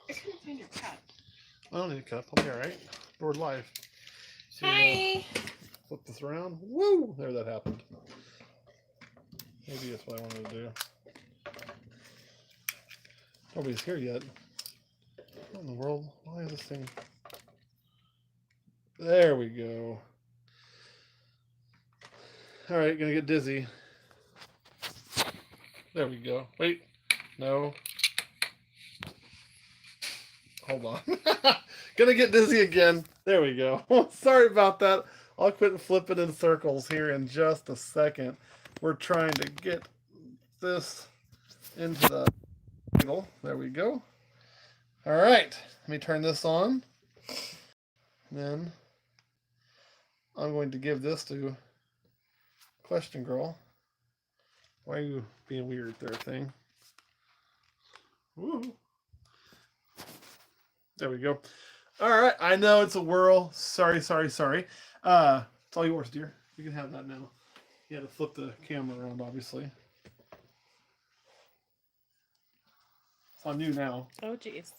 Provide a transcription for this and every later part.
I couldn't find your cup. I don't need a cup. I'll be all right. We're live. So Hi. flip this around. Woo! There, that happened. Maybe that's what I wanted to do. Nobody's here yet. What in the world? Why is this thing? There we go. All right, gonna get dizzy. There we go. Wait, no. Hold on. Gonna get dizzy again. There we go. Sorry about that. I'll quit flipping in circles here in just a second. We're trying to get this into the needle. There we go. All right. Let me turn this on. Then I'm going to give this to Question Girl. Why are you being weird there, thing? Woo. There we go. All right. I know it's a whirl. Sorry. It's all yours, dear. You can have that now. You had to flip the camera around, obviously. It's on you now. Oh, jeez.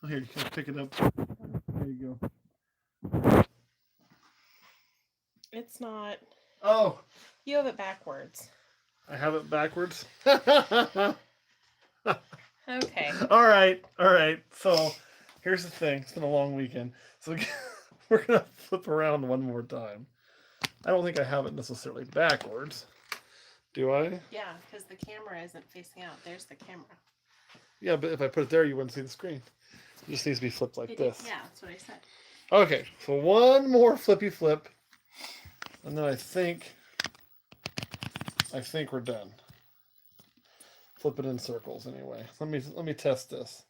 Oh, here, you can pick it up. There you go. It's not. Oh, You have it backwards. I have it backwards. Okay. All right. So here's the thing. It's been a long weekend. So we're going to flip around one more time. I don't think I have it necessarily backwards. Do I? Yeah, because the camera isn't facing out. There's the camera. Yeah, but if I put it there, you wouldn't see the screen. It just needs to be flipped like this. Yeah, that's what I said. Okay, so one more flippy flip, and then I think we're done. Flip it in circles anyway. Let me test this.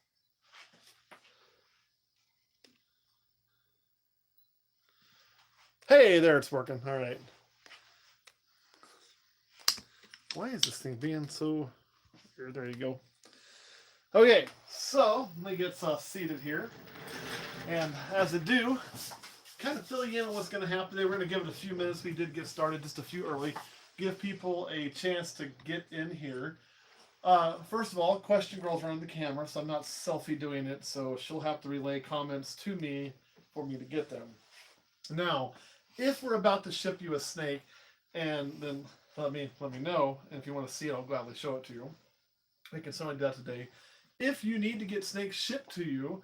Hey, there, it's working. All right. Why is this thing being so weird? There you go. Okay, so let me get seated here. And as I do, kind of fill you in on what's going to happen today. We're going to give it a few minutes. We did get started just a few early. Give people a chance to get in here. First of all, Question Girl's running the camera, so I'm not selfie doing it, so she'll have to relay comments to me for me to get them. Now, if we're about to ship you a snake, and then let me know, and if you want to see it, I'll gladly show it to you. We can certainly do that today. If you need to get snakes shipped to you,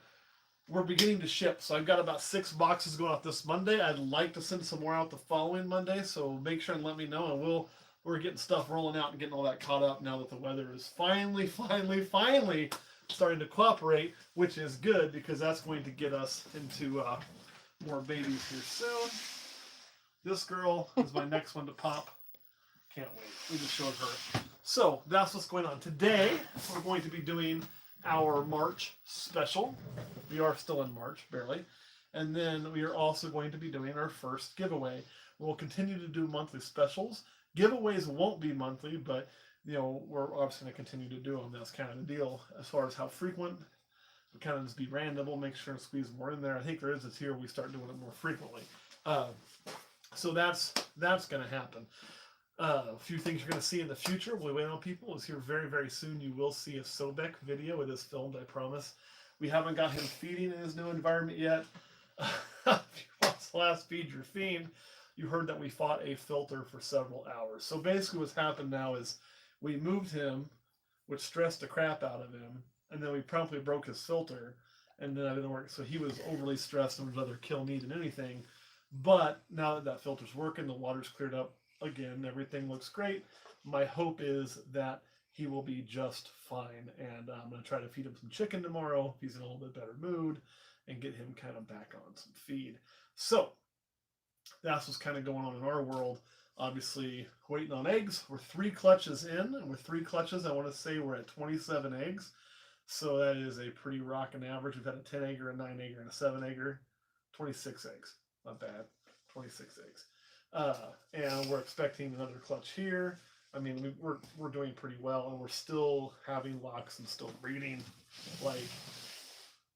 we're beginning to ship. So I've got about 6 boxes going out this Monday. I'd like to send some more out the following Monday, so make sure and let me know, and we're getting stuff rolling out and getting all that caught up now that the weather is finally starting to cooperate, which is good because that's going to get us into more babies here soon. This girl is my next one to pop. Can't wait. We just showed her. So that's what's going on. Today, we're going to be doing our March special. We are still in March, barely. And then we are also going to be doing our first giveaway. We'll continue to do monthly specials. Giveaways won't be monthly, but we're obviously going to continue to do them. That's kind of the deal. As far as how frequent, we kind of just be random. We'll make sure and squeeze more in there. I think there is this year we start doing it more frequently. So that's going to happen. A few things you're going to see in the future. We'll wait on people. Is here very, very soon. You will see a Sobek video. It is filmed, I promise. We haven't got him feeding in his new environment yet. If you watched the last Feed Your Fiend, you heard that we fought a filter for several hours. So basically what's happened now is we moved him, which stressed the crap out of him, and then we promptly broke his filter, and then it didn't work. So he was overly stressed and would rather kill me than anything. But now that that filter's working, the water's cleared up again, everything looks great. My hope is that he will be just fine, and I'm going to try to feed him some chicken tomorrow if he's in a little bit better mood, and get him kind of back on some feed. So that's what's kind of going on in our world. Obviously, waiting on eggs. We're 3 clutches in, and with 3 clutches, I want to say we're at 27 eggs. So that is a pretty rocking average. We've had a 10 egger, a 9 egger, and a 7 egger. 26 eggs. Not bad. 26 eggs. And we're expecting another clutch here. I mean, we're doing pretty well, and we're still having locks and still breeding. Like,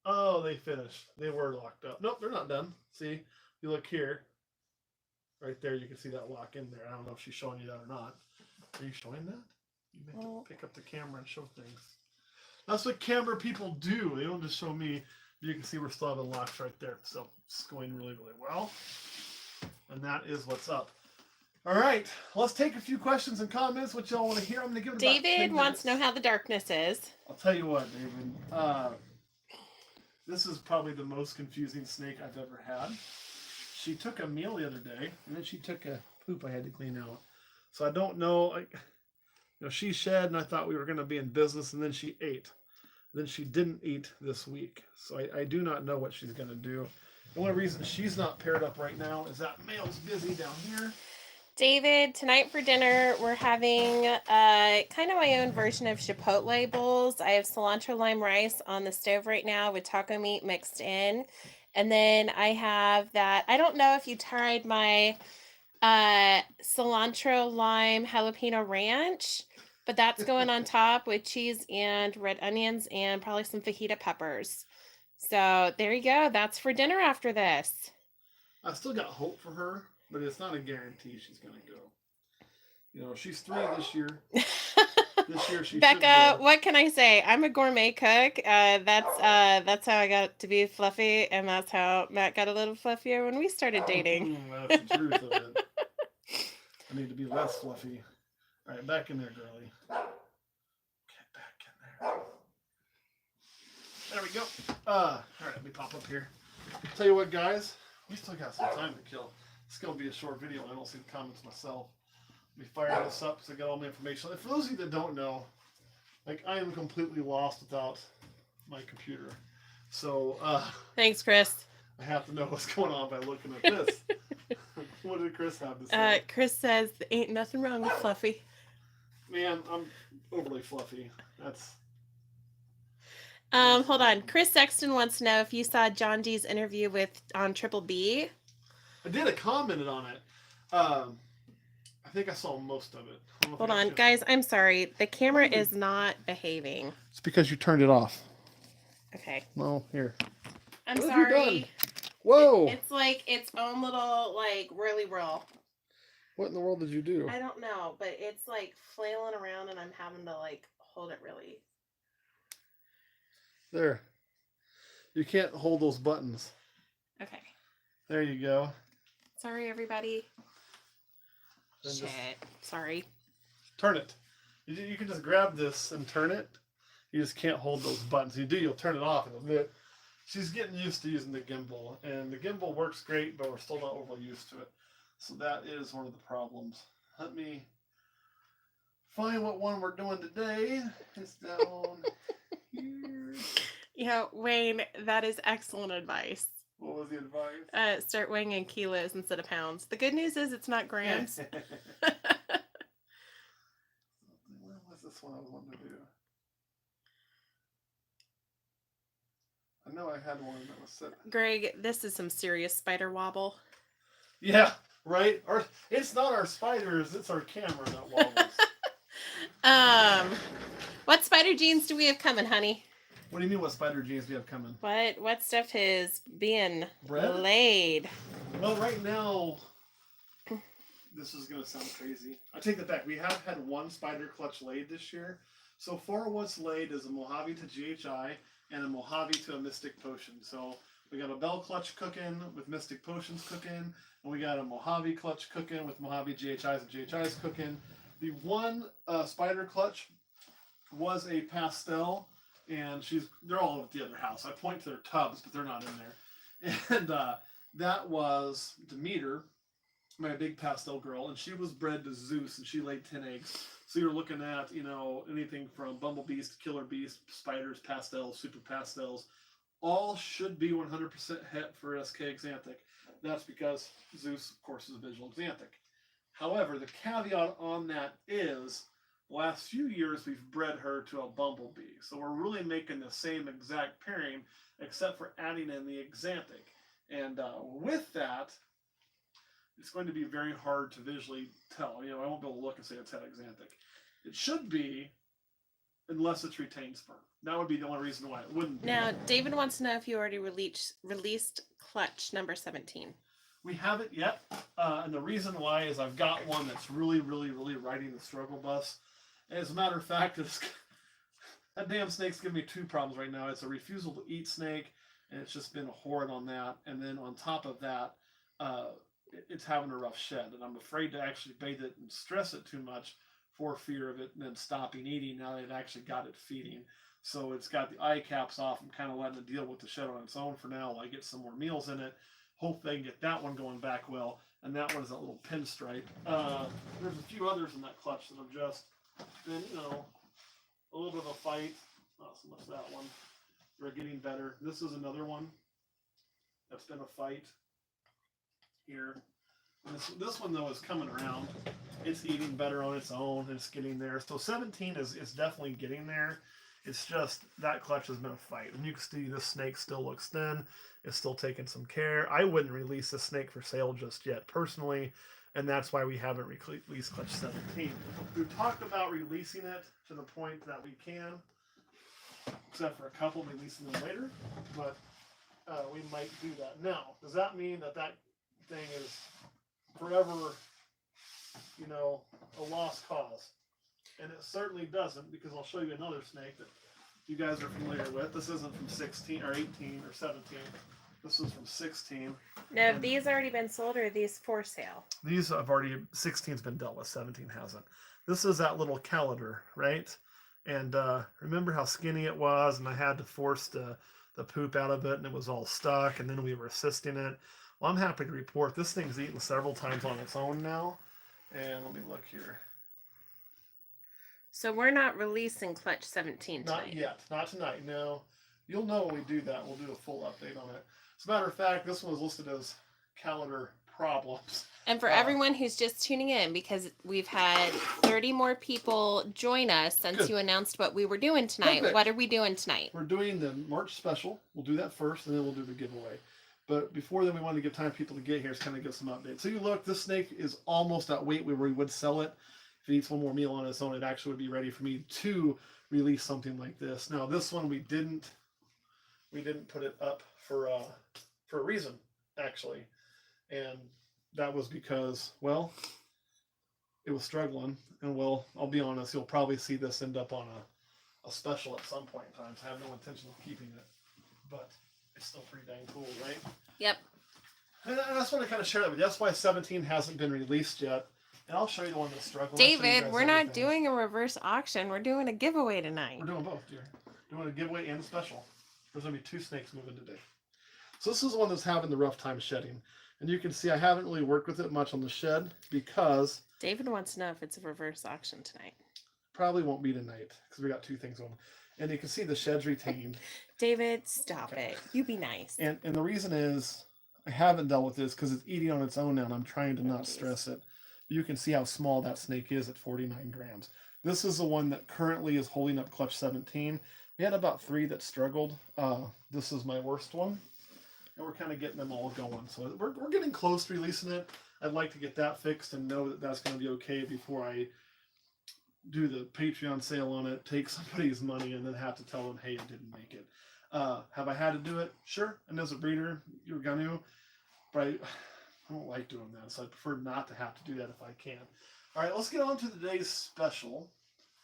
oh, they finished. They were locked up. Nope, they're not done. See, you look here. Right there, you can see that lock in there. I don't know if she's showing you that or not. Are you showing that? You may have to pick up the camera and show things. That's what camera people do. They don't just show me. You can see we're still having locks right there. So it's going really, really well. And that is what's up. All right. Let's take a few questions and comments. What y'all want to hear? I'm going to give it about 10 David wants to know minutes. how the darkness is. I'll tell you what, David. This is probably the most confusing snake I've ever had. She took a meal the other day, and then she took a poop I had to clean out. So I don't know. Like, she shed, and I thought we were going to be in business, and then she ate. Then she didn't eat this week. So I do not know what she's going to do. The only reason she's not paired up right now is that male's busy down here. David, tonight for dinner, we're having kind of my own version of Chipotle bowls. I have cilantro lime rice on the stove right now with taco meat mixed in. And then I have that, I don't know if you tried my cilantro lime jalapeno ranch, but that's going on top with cheese and red onions and probably some fajita peppers. So there you go. That's for dinner after this. I still got hope for her, but it's not a guarantee she's going to go. She's 3 this year. This year she Becca, go. what can I say? I'm a gourmet cook. That's how I got to be fluffy, and that's how Matt got a little fluffier when we started dating. That's the truth of it. I need to be less fluffy. All right, back in there, girlie. Get back in there. There we go. All right, let me pop up here. Tell you what, guys, we still got some time to kill. It's gonna be a short video. I don't see the comments myself. Let me fire this up so I got all my information. For those of you that don't know, like, I am completely lost without my computer. So Thanks, Chris. I have to know what's going on by looking at this. What did Chris have to say? Chris says ain't nothing wrong with Fluffy. Man, I'm overly fluffy. That's. Hold on. Chris Sexton wants to know if you saw John D's interview on Triple B. I did. I commented on it. I think I saw most of it. Hold on, guys. I'm sorry. The camera is not behaving. It's because you turned it off. Okay. Well, here. I'm What have you sorry. done? Whoa! It's like its own little whirly whirl. What in the world did you do? I don't know, but it's like flailing around, and I'm having to hold it really. There. You can't hold those buttons. Okay. There you go. Sorry, everybody. Then Shit. Sorry. Turn it. You can just grab this and turn it. You just can't hold those buttons. You do, you'll turn it off in a bit. She's getting used to using the gimbal, and the gimbal works great, but we're still not overly used to it. So that is one of the problems. Let me find what one we're doing today. It's down here. Yeah, Wayne, that is excellent advice. What was the advice? Start weighing in kilos instead of pounds. The good news is it's not grams. What was this one I was wanting to do? I know I had one that was set. Greg, this is some serious spider wobble. Yeah, right? It's not our spiders, it's our camera that wobbles. What spider genes do we have coming, honey? What do you mean what spider genes do you have coming? What stuff is being Bred? laid? Well, right now, this is going to sound crazy. I take that back. We have had one spider clutch laid this year. So far what's laid is a Mojave to GHI and a Mojave to a Mystic Potion. So we got a Bell clutch cooking with Mystic Potions cooking, and we got a Mojave clutch cooking with Mojave GHIs and GHIs cooking. The one spider clutch was a pastel, and they're all at the other house. I point to their tubs, but they're not in there. And that was Demeter, my big pastel girl, and she was bred to Zeus, and she laid 10 eggs. So you're looking at, anything from bumblebees to killer bees, spiders, pastels, super pastels. All should be 100% het for SK Xanthic. That's because Zeus, of course, is a visual Xanthic. However, the caveat on that is, the last few years we've bred her to a bumblebee. So we're really making the same exact pairing, except for adding in the Xanthic. And with that, it's going to be very hard to visually tell. I won't be able to look and say it's het Xanthic. It should be, unless it's retained sperm. That would be the only reason why it wouldn't be. Now, David wants to know if you already released clutch number 17. We haven't yet, and the reason why is I've got one that's really, really, really riding the struggle bus. And as a matter of fact, That damn snake's giving me two problems right now. It's a refusal to eat snake, and it's just been a horde on that. And then on top of that, it's having a rough shed, and I'm afraid to actually bathe it and stress it too much for fear of it and then stopping eating. Now they've actually got it feeding, so it's got the eye caps off. I'm kind of letting it deal with the shed on its own for now. While I get some more meals in it. Hope they can get that one going back well. And that one is that little pinstripe. There's a few others in that clutch that have just been, a little bit of a fight. Not so much that one. They're getting better. This is another one that's been a fight here. This one though is coming around. It's eating better on its own. It's getting there. So 17 is definitely getting there. It's just that clutch has been a fight. And you can see this snake still looks thin. It's still taking some care. I wouldn't release this snake for sale just yet, personally, and that's why we haven't released clutch 17. We've talked about releasing it to the point that we can, except for a couple, releasing them later, but we might do that. Now, does that mean that that thing is forever, a lost cause? And it certainly doesn't, because I'll show you another snake that you guys are familiar with. This isn't from 16 or 18 or 17. This is from 16. Now, have these already been sold, or are these for sale? These have already, 16's been dealt with, 17 hasn't. This is that little calader, right? And remember how skinny it was, and I had to force the poop out of it, and it was all stuck, and then we were assisting it. Well, I'm happy to report this thing's eaten several times on its own now. And let me look here. So we're not releasing clutch 17 tonight. Not yet. Not tonight. No. You'll know when we do that. We'll do a full update on it. As a matter of fact, this one was listed as calendar problems. And for everyone who's just tuning in, because we've had 30 more people join us since Good. You announced what we were doing tonight. Perfect. What are we doing tonight? We're doing the March special. We'll do that first, and then we'll do the giveaway. But before then, we wanted to give time for people to get here to kind of give some updates. So you look, this snake is almost at weight where we would sell it. If it eats one more meal on its own, it actually would be ready for me to release something like this. Now, this one we didn't put it up for a reason, actually, and that was because, well, it was struggling. And well, I'll be honest, you'll probably see this end up on a special at some point in time. So I have no intention of keeping it, but it's still pretty dang cool, right? Yep. And I just want to kind of share that with you. That's why 17 hasn't been released yet. And I'll show you the one that's struggling. David, we're not doing a reverse auction. We're doing a giveaway tonight. We're doing both, dear. We're doing a giveaway and a special. There's going to be 2 snakes moving today. So this is one that's having the rough time shedding. And you can see I haven't really worked with it much on the shed because... David wants to know if it's a reverse auction tonight. Probably won't be tonight because we got 2 things on. And you can see the shed's retained. David, stop it. You be nice. And the reason is I haven't dealt with this because it's eating on its own now and I'm trying to not stress it. You can see how small that snake is at 49 grams. This is the one that currently is holding up clutch 17. We had about 3 that struggled. This is my worst one. And we're kind of getting them all going. So we're getting close to releasing it. I'd like to get that fixed and know that that's going to be okay before I do the Patreon sale on it, take somebody's money, and then have to tell them, hey, it didn't make it. Have I had to do it? Sure. And as a breeder, you're going to. But I don't like doing that, so I prefer not to have to do that if I can. All right, let's get on to today's special.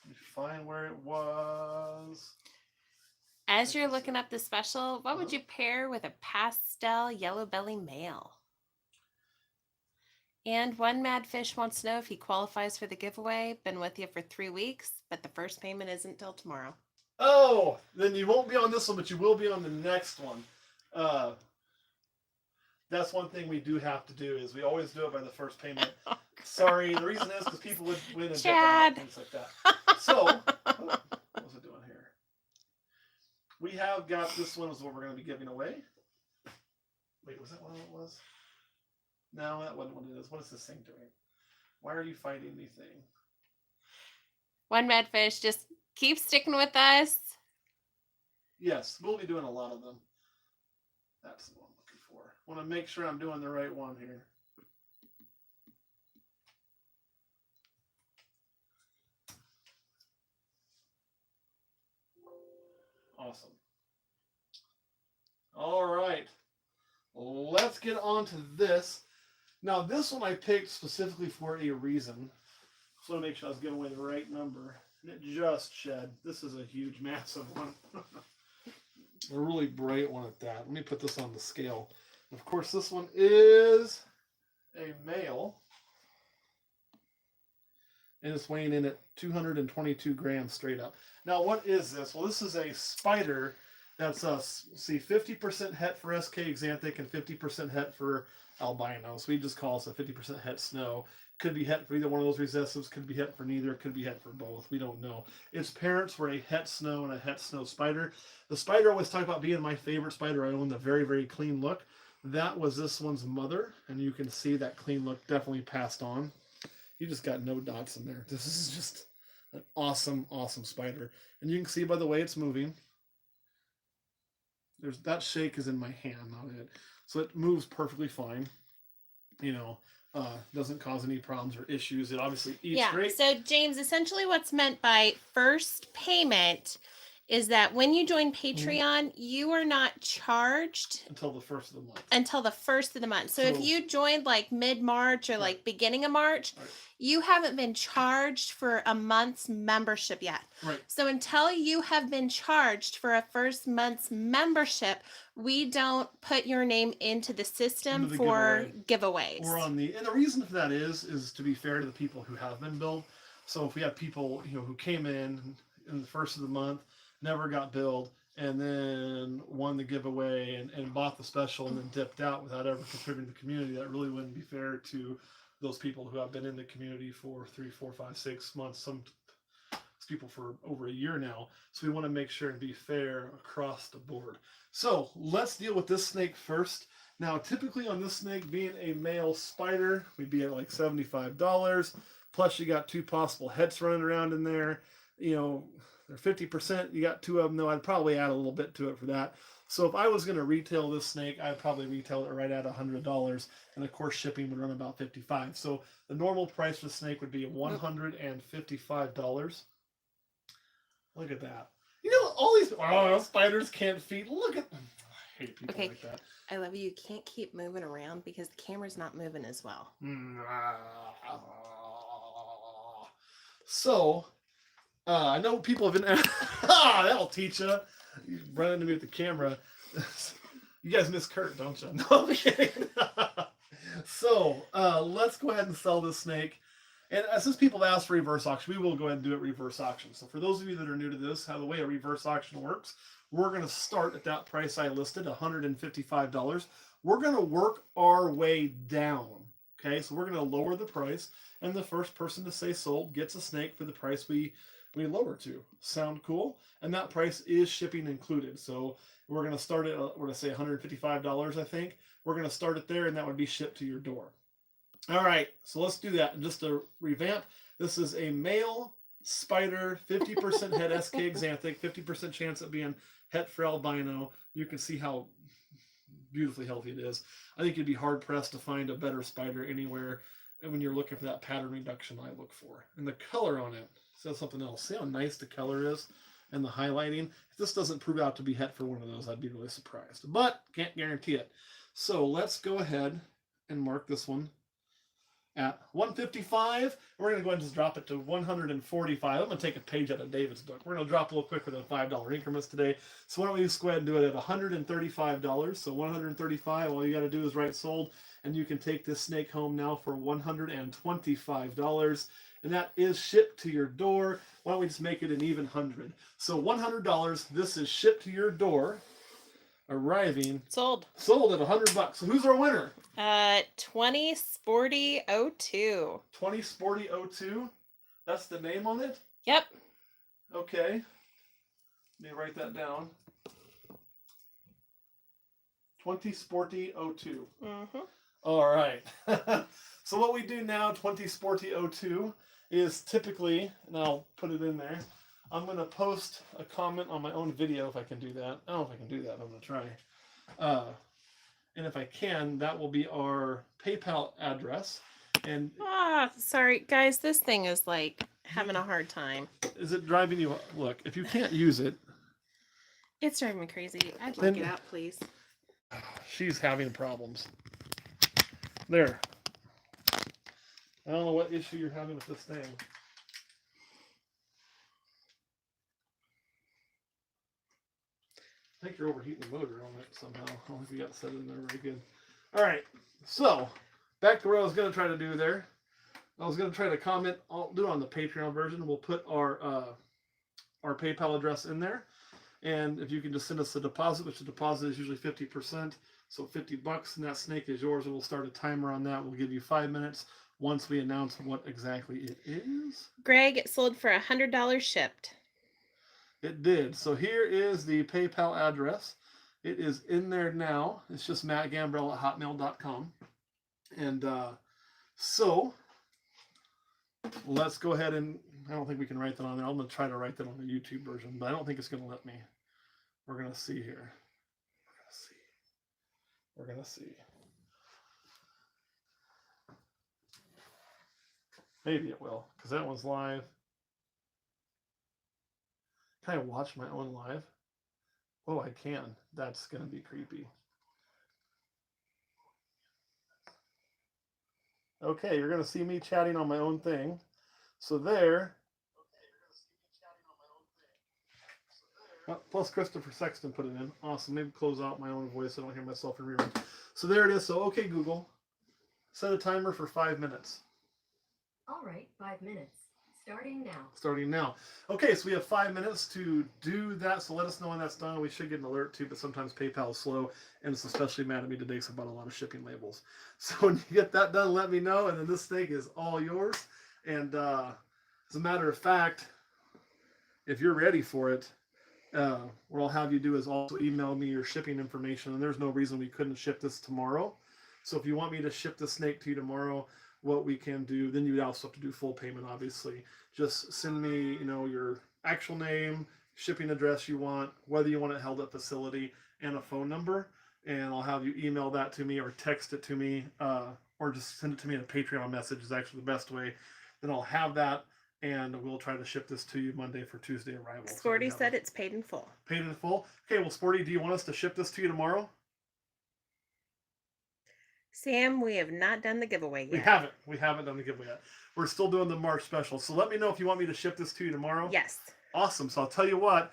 Let me find where it was. As you're looking up the special, what would you pair with a pastel yellow belly male? And one mad fish wants to know if he qualifies for the giveaway. Been with you for 3 weeks, but the first payment isn't till tomorrow. Oh, then you won't be on this one, but you will be on the next one. That's one thing we do have to do is we always do it by the first payment. Sorry, the reason is because people would win and Chad. get things like that. So, what was it doing here? We have got this one is what we're going to be giving away. Wait, was that what it was? No, that wasn't what it is. What is this thing doing? Why are you fighting anything? One mad fish, just keep sticking with us. Yes, we'll be doing a lot of them. That's the one I'm looking for. Want to make sure I'm doing the right one here. Awesome. All right. Let's get on to this. Now, this one I picked specifically for a reason. Just want to make sure I was giving away the right number. And it just shed. This is a huge, massive one. A really bright one at that. Let me put this on the scale. Of course, this one is a male. And it's weighing in at 222 grams straight up. Now, what is this? Well, this is a spider that's, 50% het for SK Xanthic and 50% het for albino. So we just call this a 50% het snow. Could be het for either one of those recessives, could be het for neither, could be het for both. We don't know. Its parents were a het snow and a het snow spider. The spider I always talk about being my favorite spider I own, the very, very clean look. That was this one's mother, and you can see that clean look definitely passed on. You just got no dots in there. This is just an awesome, awesome spider. And you can see by the way it's moving. There's that shake is in my hand, not it. So it moves perfectly fine. You know, doesn't cause any problems or issues. It obviously eats great. So James, essentially what's meant by first payment is that when you join Patreon, you are not charged until the first of the month. So if you joined like mid-March or like beginning of March, you haven't been charged for a month's membership yet. Right. So until you have been charged for a first month's membership, we don't put your name into the system for giveaways. We're on and the reason for that is to be fair to the people who have been billed. So if we have people who came in the first of the month, never got billed, and then won the giveaway and bought the special and then dipped out without ever contributing to the community, that really wouldn't be fair to those people who have been in the community for 3, 4, 5, 6 months, some people for over a year now. So we want to make sure and be fair across the board. So let's deal with this snake first. Now, typically on this snake, being a male spider, we'd be at like $75. Plus you got 2 possible heads running around in there. They're 50%. You got 2 of them, though. I'd probably add a little bit to it for that. So if I was going to retail this snake, I'd probably retail it right at $100. And of course, shipping would run about $55. So the normal price for the snake would be $155. Look at that. All these spiders can't feed. Look at them. I hate people like that. I love you. You can't keep moving around because the camera's not moving as well. So, I know people have been. That'll teach you. You run into me with the camera. You guys miss Kurt, don't you? No, I'm kidding. So, let's go ahead and sell this snake. And since people have asked for reverse auction, we will go ahead and do it reverse auction. So, for those of you that are new to this, how the way a reverse auction works, we're going to start at that price I listed, $155. We're going to work our way down. Okay, so we're going to lower the price, and the first person to say sold gets a snake for the price we lower to. Sound cool? And that price is shipping included. So we're going to start at, we're going to say $155, I think. We're going to start it there, and that would be shipped to your door. All right, so let's do that. And just to revamp, this is a male spider, 50% het SK Xanthic, 50% chance of being het for albino. You can see how beautifully healthy it is. I think you'd be hard pressed to find a better spider anywhere. And when you're looking for that pattern reduction, I look for. And the color on it says something else. See how nice the color is and the highlighting? If this doesn't prove out to be het for one of those, I'd be really surprised. But can't guarantee it. So let's go ahead and mark this one at $155. We're going to go ahead and just drop it to $145. I'm going to take a page out of David's book. We're going to drop a little quicker than $5 increments today. So why don't we just go ahead and do it at $135. So $135, all you got to do is write sold, and you can take this snake home now for $125. And that is shipped to your door. Why don't we just make it an even 100? So $100, this is shipped to your door, arriving sold at $100. So who's our winner? 20Sporty02. 20Sporty02. That's the name on it? Yep. Okay. Let me write that down. 20Sporty02. Mm-hmm. All right. So what we do now, 20Sporty02, is typically, and I'll put it in there, I'm going to post a comment on my own video if I can do that. I don't know if I can do that, but I'm going to try. And if I can, that will be our PayPal address. And sorry, guys, this thing is like having a hard time. Is it driving you? Look, if you can't use it. It's driving me crazy. I'd like it out, please. She's having problems. There. I don't know what issue you're having with this thing. I think you're overheating the motor on it somehow. I don't think we got it set in there very good. All right, so back to what I was going to try to do there. I was going to try to comment. I'll do it on the Patreon version. We'll put our PayPal address in there, and if you can just send us a deposit, which the deposit is usually 50%, so $50, and that snake is yours. And we'll start a timer on that. We'll give you 5 minutes once we announce what exactly it is. Greg, it sold for $100 shipped. It did. So here is the PayPal address. It is in there now. It's just mattgambrell@hotmail.com. And so let's go ahead and, I don't think we can write that on there. I'm going to try to write that on the YouTube version, but I don't think it's going to let me. We're going to see here. We're going to see. Maybe it will, because that one's live. Can I watch my own live? Oh, I can. That's going to be creepy. Okay, you're going to see me chatting on my own thing. So there. Plus Christopher Sexton put it in. Awesome. Maybe close out my own voice so I don't hear myself in reruns. So there it is. So, okay, Google. Set a timer for 5 minutes. All right, 5 minutes. Starting now. Starting now. Okay, so we have 5 minutes to do that. So let us know when that's done. We should get an alert too, but sometimes PayPal is slow, and it's especially mad at me today because I bought a lot of shipping labels. So when you get that done, let me know, and then this thing is all yours. And as a matter of fact, if you're ready for it, what I'll have you do is also email me your shipping information, and there's no reason we couldn't ship this tomorrow. So if you want me to ship the snake to you tomorrow, what we can do, then you also have to do full payment, obviously. Just send me, your actual name, shipping address you want, whether you want it held at facility, and a phone number, and I'll have you email that to me or text it to me, or just send it to me in a Patreon message is actually the best way. Then I'll have that, and we'll try to ship this to you Monday for Tuesday arrival. Sporty said it's paid in full. Paid in full? Okay, well, Sporty, do you want us to ship this to you tomorrow? Sam, we have not done the giveaway yet. We haven't done the giveaway yet. We're still doing the March special. So let me know if you want me to ship this to you tomorrow. Yes. Awesome. So I'll tell you what,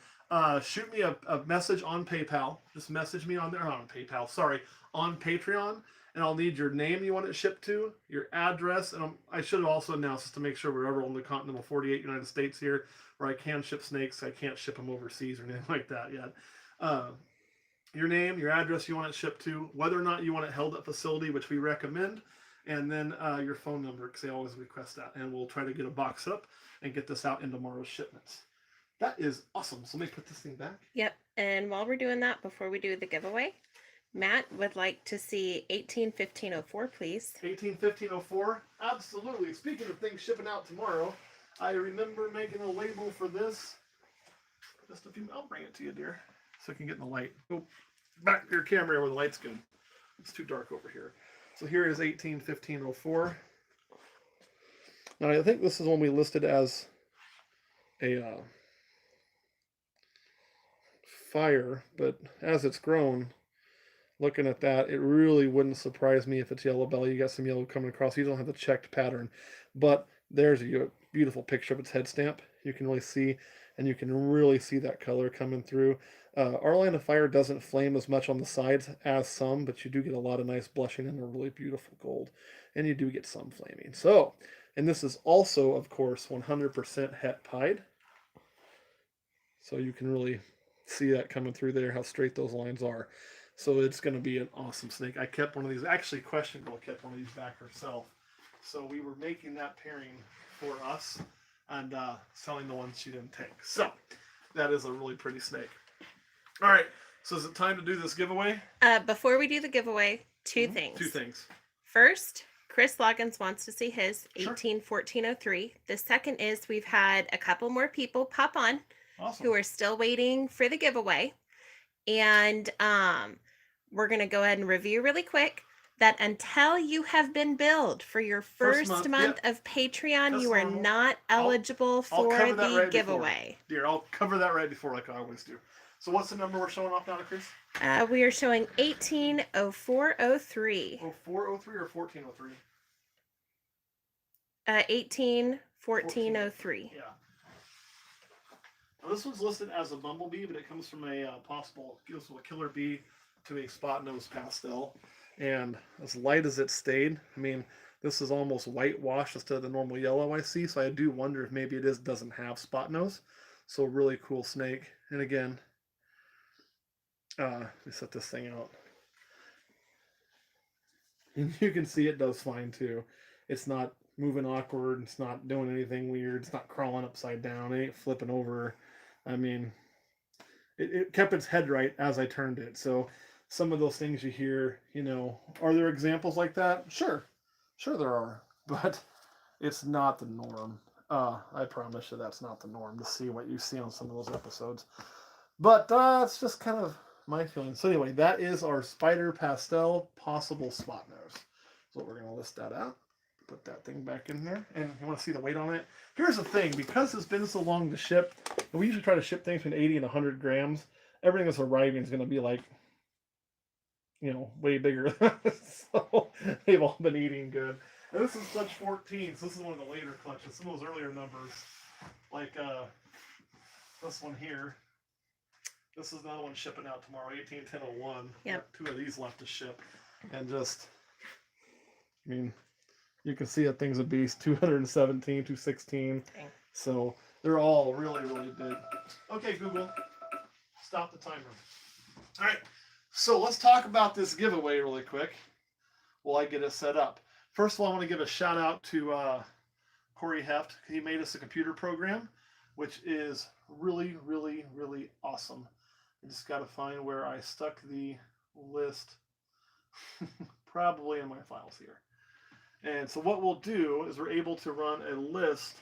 shoot me a message on PayPal. Just message me on there, not on PayPal, sorry, on Patreon. And I'll need your name you want it shipped to, your address, and I should have also announced this to make sure we're ever on the continental 48 United States here, where I can ship snakes. I can't ship them overseas or anything like that yet. Your name, your address you want it shipped to, whether or not you want it held at facility, which we recommend, and then your phone number, because they always request that. And we'll try to get a box up and get this out in tomorrow's shipments. That is awesome. So let me put this thing back. Yep. And while we're doing that, before we do the giveaway, Matt would like to see 181504, please. 181504? Absolutely. Speaking of things shipping out tomorrow, I remember making a label for this. Just a few, I'll bring it to you, dear, so I can get in the light. Go back to your camera where the light's good. It's too dark over here. So here is 181504. Now I think this is one we listed as a fire, but as it's grown, looking at that, it really wouldn't surprise me if it's yellow belly. You got some yellow coming across. You don't have the checked pattern, but there's a beautiful picture of its head stamp. You can really see, and you can really see that color coming through. Our line of fire doesn't flame as much on the sides as some, but you do get a lot of nice blushing and a really beautiful gold, and you do get some flaming. So, and this is also, of course, 100% het pied. So you can really see that coming through there, how straight those lines are. So it's going to be an awesome snake. I kept one of these. Actually, Question Girl kept one of these back herself. So we were making that pairing for us and selling the ones she didn't take. So that is a really pretty snake. All right. So is it time to do this giveaway? Before we do the giveaway, two things. Two things. First, Chris Loggins wants to see his Sure. 181403. The second is we've had a couple more people pop on Awesome. who are still waiting for the giveaway. And we're going to go ahead and review really quick that until you have been billed for your first month of Patreon, That's you are normal. not eligible for cover that the right giveaway. Dear, I'll cover that right before like I always do. So what's the number we're showing off now, Chris? We are showing 180403. 0403 or 1403? 181403. Yeah. Now this one's listed as a bumblebee, but it comes from a possible, goes from a killer bee to a spot nose pastel. And as light as it stayed, I mean, this is almost whitewashed instead of the normal yellow I see. So I do wonder if maybe it doesn't have spot nose. So really cool snake. And again, let me set this thing out. And you can see it does fine too. It's not moving awkward. It's not doing anything weird. It's not crawling upside down. It ain't flipping over. I mean, it kept its head right as I turned it. So some of those things you hear, you know, are there examples like that? Sure there are, but it's not the norm. I promise you that's not the norm to see what you see on some of those episodes. But it's just kind of my feeling. So anyway, that is our Spider Pastel possible spot nose. So we're going to list that out. Put that thing back in there. And you want to see the weight on it? Here's the thing. Because it's been so long to ship, we usually try to ship things between 80 and 100 grams. Everything that's arriving is going to be like, you know, way bigger. So they've all been eating good. And this is clutch 14, so this is one of the later clutches. Some of those earlier numbers, like this one here. This is another one shipping out tomorrow, 18-10-01. Yep. 2 of these left to ship. And just, I mean, you can see that thing's a beast. 217, 216. Dang. So they're all really, really big. Okay, Google, stop the timer. All right, so let's talk about this giveaway really quick while I get it set up. First of all, I want to give a shout out to Corey Heft. He made us a computer program, which is really, really, really awesome. I just got to find where I stuck the list, probably in my files here. And so what we'll do is we're able to run a list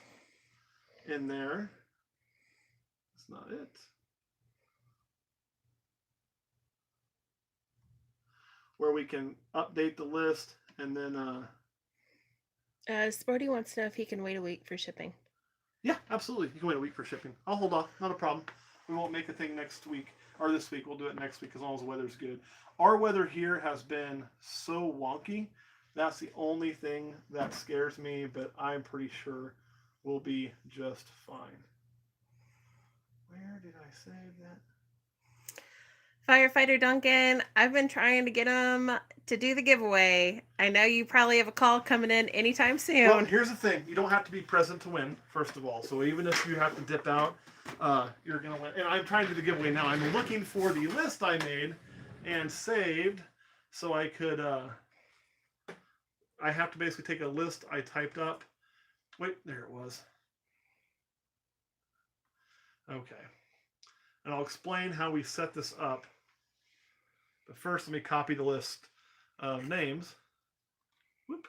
in there. That's not it. Where we can update the list and then Sporty wants to know if he can wait a week for shipping. yeah, absolutely. You can wait a week for shipping. I'll hold off. Not a problem. We won't make a thing next week or this week. We'll do it next week as long as the weather's good. Our weather here has been so wonky. That's the only thing that scares me, but I'm pretty sure we'll be just fine. Where did I save that? Firefighter Duncan, I've been trying to get him to do the giveaway. I know you probably have a call coming in anytime soon. Well, and here's the thing. You don't have to be present to win, first of all. So even if you have to dip out, you're going to win. And I'm trying to do the giveaway now. I'm looking for the list I made and saved so I could... I have to basically take a list I typed up. Wait, there it was. Okay. And I'll explain how we set this up. But first, let me copy the list of names. Whoop.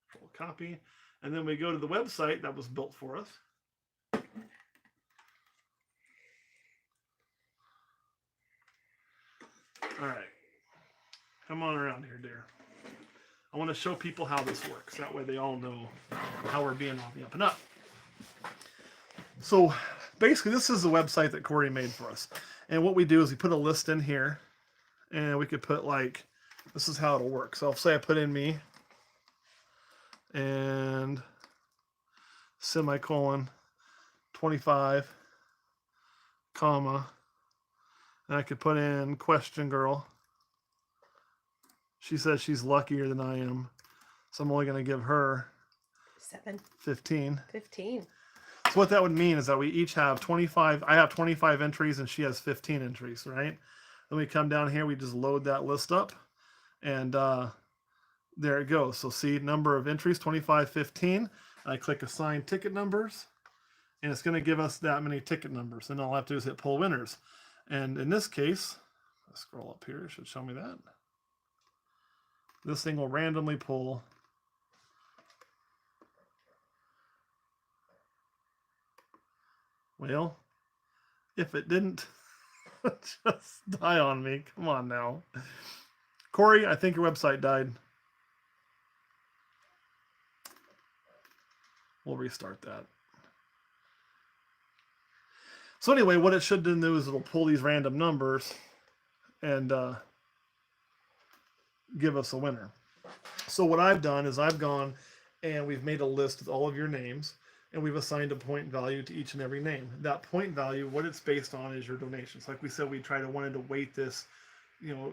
Full copy. And then we go to the website that was built for us. All right. Come on around here, dear. I want to show people how this works. That way they all know how we're being on the up and up. So basically this is the website that Corey made for us. And what we do is we put a list in here and we could put like, this is how it'll work. So say I put in me and semicolon 25 comma, and I could put in question girl. She says she's luckier than I am, so I'm only going to give her 15. 15. So what that would mean is that we each have 25. I have 25 entries and she has 15 entries, right? Then we come down here, we just load that list up, and there it goes. So see, number of entries, 25, 15. I click assign ticket numbers, and it's going to give us that many ticket numbers. And all I have to do is hit pull winners. And in this case, let's scroll up here. It should show me that. This thing will randomly pull well, if it didn't just die on me, come on now. Corey, I think your website died. We'll restart that. So anyway, what it should do is it'll pull these random numbers and give us a winner. So what I've done is I've gone and we've made a list with all of your names. and we've assigned a point value to each and every name. That point value, what it's based on is your donations. Like we said, we wanted to weight this, you know,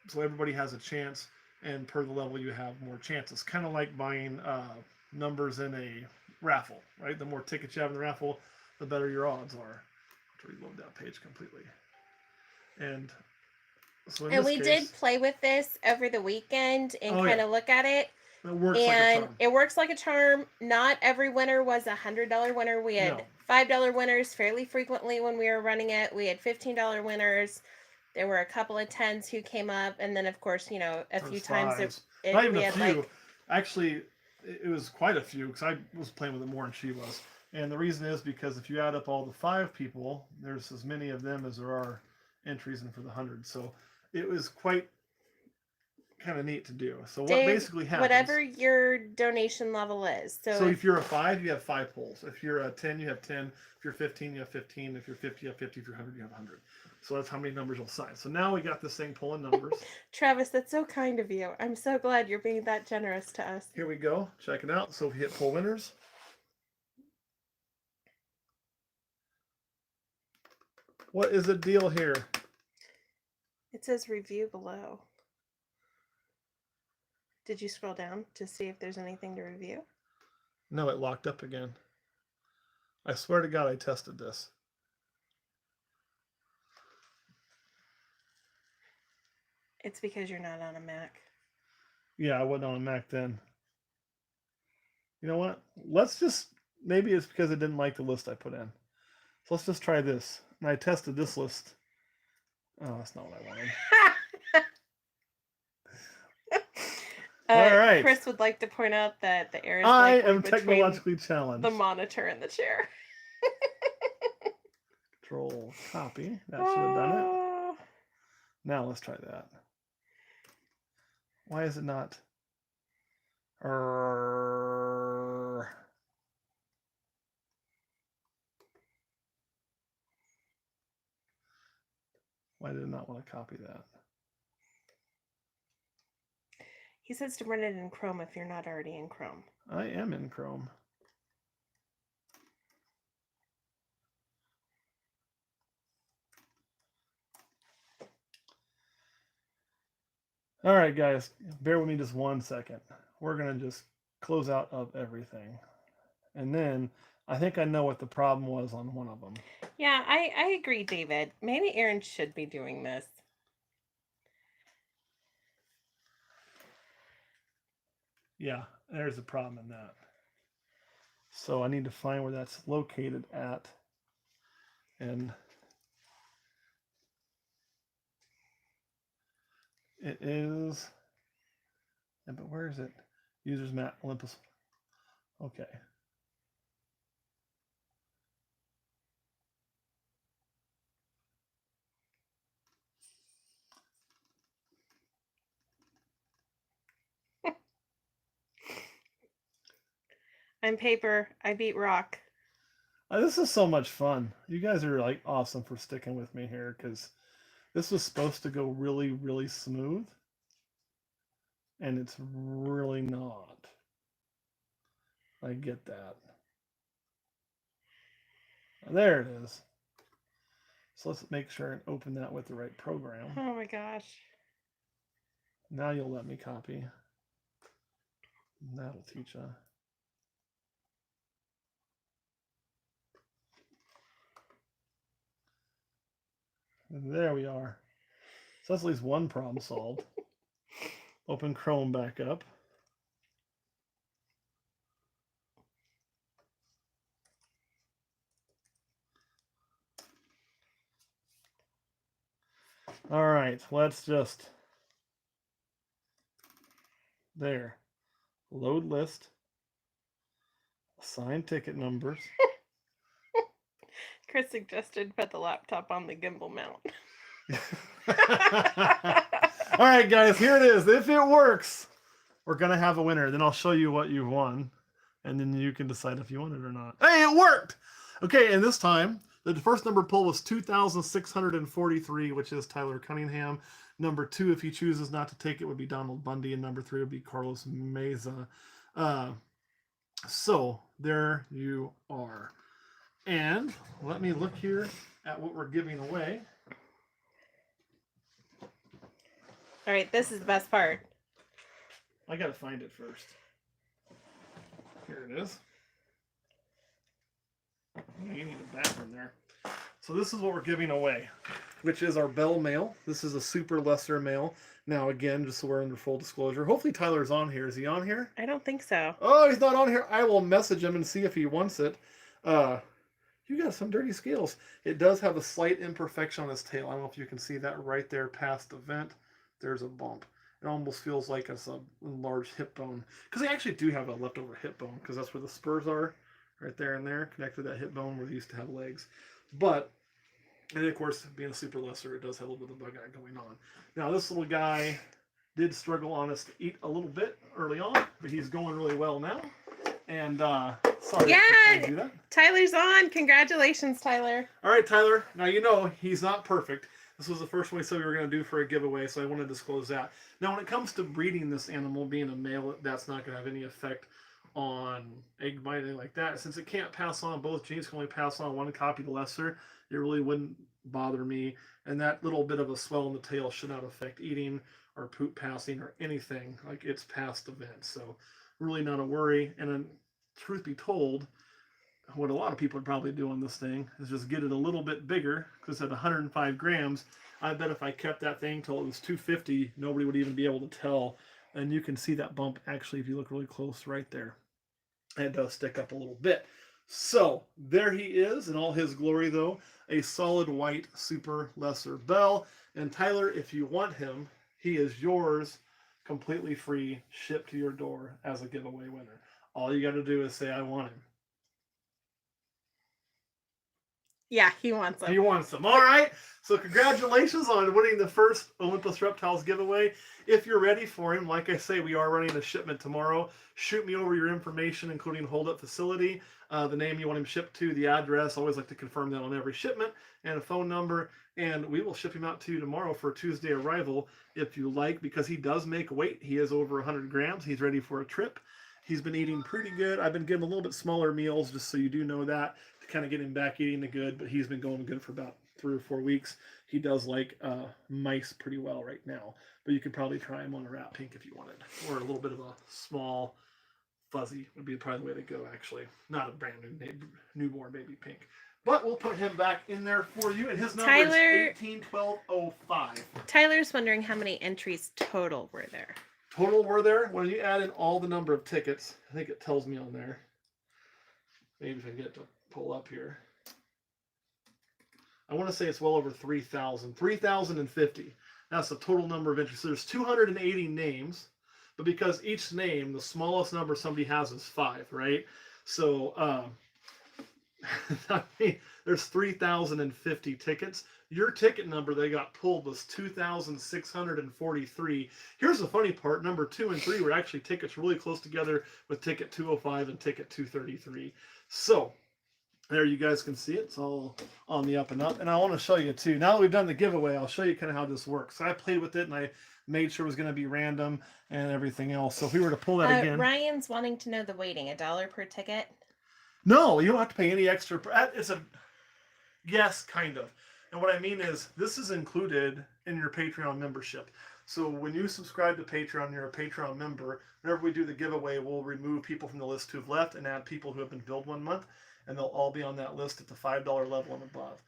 so everybody has a chance, and per the level you have more chances. Kind of like buying numbers in a raffle, right? The more tickets you have in the raffle, the better your odds are. To reload that page completely. And so in And this we case, did play with this over the weekend and Oh, kind yeah. of look at it. it works like a And charm. it works like a charm. Not every winner was a $100 winner. We had No. $5 winners fairly frequently when we were running it. We had $15 winners. There were a couple of tens who came up, and then of course, you know, a few There's times fives. it Not even we a had few. like Actually, it was quite a few because I was playing with it more than she was. And the reason is because if you add up all the 5 people, there's as many of them as there are entries in for the 100. So it was quite kind of neat to do. So what Dave, basically happens? whatever your donation level is. So if you're a 5, you have 5 polls. If you're a 10, you have 10. If you're 15, you have 15. If you're 50, you have 50. If you're 100, you have 100. So that's how many numbers you'll sign. So now we got this thing pulling numbers. Travis, that's so kind of you. I'm so glad you're being that generous to us. Here we go. Check it out. So if you hit pull winners, what is the deal here? It says review below. Did you scroll down to see if there's anything to review? No, it locked up again. I swear to God, I tested this. It's because you're not on a Mac. Yeah, I wasn't on a Mac then. You know what? Let's just, maybe it's because it didn't like the list I put in. So let's just try this. And I tested this list. Oh, that's not what I wanted. All right. Chris would like to point out that the air is I likely am between technologically challenged. the monitor and the chair. Control copy. That should have done it. Oh. Now let's try that. Why is it not? Why did it not want to copy that? He says to run it in Chrome if you're not already in Chrome. I am in Chrome. All right, guys, bear with me just 1 second. We're going to just close out of everything. And then I think I know what the problem was on one of them. Yeah, I agree, David. Maybe Aaron should be doing this. Yeah, there's a problem in that. So I need to find where that's located at. And it is, yeah, but where is it? Users map, Olympus. Okay. I'm paper. I beat rock. This is so much fun. You guys are like awesome for sticking with me here because this was supposed to go really, really smooth. And it's really not. I get that. There it is. So let's make sure and open that with the right program. Oh my gosh. Now you'll let me copy. That'll teach you. There we are. So that's at least one problem solved. Open Chrome back up. All right, let's just, there, load list, assign ticket numbers. Chris suggested put the laptop on the gimbal mount. All right, guys, here it is. If it works, we're going to have a winner. Then I'll show you what you've won, and then you can decide if you won it or not. Hey, it worked! Okay, and this time, the first number pull was 2,643, which is Tyler Cunningham. Number 2, if he chooses not to take it, would be Donald Bundy, and number 3 would be Carlos Meza. So there you are. And let me look here at what we're giving away. All right, this is the best part. I gotta find it first. Here it is. You need a bathroom there. So this is what we're giving away, which is our Bell mail. This is a super lesser mail. Now again, just so we're under full disclosure. Hopefully Tyler's on here. Is he on here? I don't think so. Oh, he's not on here. I will message him and see if he wants it. You got some dirty scales. It does have a slight imperfection on his tail. I don't know if you can see that right there past the vent. There's a bump. It almost feels like it's a enlarged hip bone. Because they actually do have a leftover hip bone, because that's where the spurs are. Right there and there, connected to that hip bone where they used to have legs. But, and of course, being a super lesser, it does have a little bit of bug eye going on. Now, this little guy did struggle on us to eat a little bit early on, but he's going really well now. And, sorry Yeah! I couldn't do that. Tyler's on. Congratulations, Tyler. All right, Tyler. Now, you know he's not perfect. This was the first one we said we were going to do for a giveaway, so I want to disclose that. Now, when it comes to breeding this animal, being a male, that's not going to have any effect on egg bite, anything like that. Since it can't pass on, both genes can only pass on one copy to lesser, it really wouldn't bother me. And that little bit of a swell in the tail should not affect eating or poop passing or anything. Like, it's past the vent. So, really not a worry. And then, truth be told, what a lot of people would probably do on this thing is just get it a little bit bigger, because at 105 grams, I bet if I kept that thing till it was 250, nobody would even be able to tell. And you can see that bump actually if you look really close right there. And it does stick up a little bit. So there he is in all his glory, though, a solid white super lesser Bell. And Tyler, if you want him, he is yours, completely free, shipped to your door as a giveaway winner. All you got to do is say, I want him. Yeah, he wants them. He wants them. All right. So congratulations on winning the first Olympus Reptiles giveaway. If you're ready for him, like I say, we are running a shipment tomorrow. Shoot me over your information, including hold-up facility, the name you want him shipped to, the address. I always like to confirm that on every shipment, and a phone number. And we will ship him out to you tomorrow for a Tuesday arrival if you like, because he does make weight. He is over 100 grams. He's ready for a trip. He's been eating pretty good. I've been giving him a little bit smaller meals, just so you do know that, to kind of get him back eating the good, but he's been going good for about 3 or 4 weeks. He does like mice pretty well right now, but you could probably try him on a rat pink if you wanted, or a little bit of a small fuzzy would be probably the way to go, actually. Not a brand new newborn baby pink. But we'll put him back in there for you, and his number Tyler, is 181205. Tyler's wondering how many entries total were there. Total were there, when you add in all the number of tickets, I think it tells me on there. Maybe if I get it to pull up here. I want to say it's well over 3,000. 3,050. That's the total number of entries. So there's 280 names, but because each name, the smallest number somebody has is 5, right? So, I mean, there's 3,050 tickets. Your ticket number that got pulled was 2,643. Here's the funny part. Number 2 and 3 were actually tickets really close together with ticket 205 and ticket 233. So there you guys can see it. It's all on the up and up. And I want to show you too. Now that we've done the giveaway, I'll show you kind of how this works. So I played with it and I made sure it was going to be random and everything else. So if we were to pull that again. Ryan's wanting to know the weighting. $1 per ticket? No, you don't have to pay any extra. It's a yes, kind of. And what I mean is, this is included in your Patreon membership. So when you subscribe to Patreon, you're a Patreon member. Whenever we do the giveaway, we'll remove people from the list who've left and add people who have been billed 1 month, and they'll all be on that list at the $5 level and above.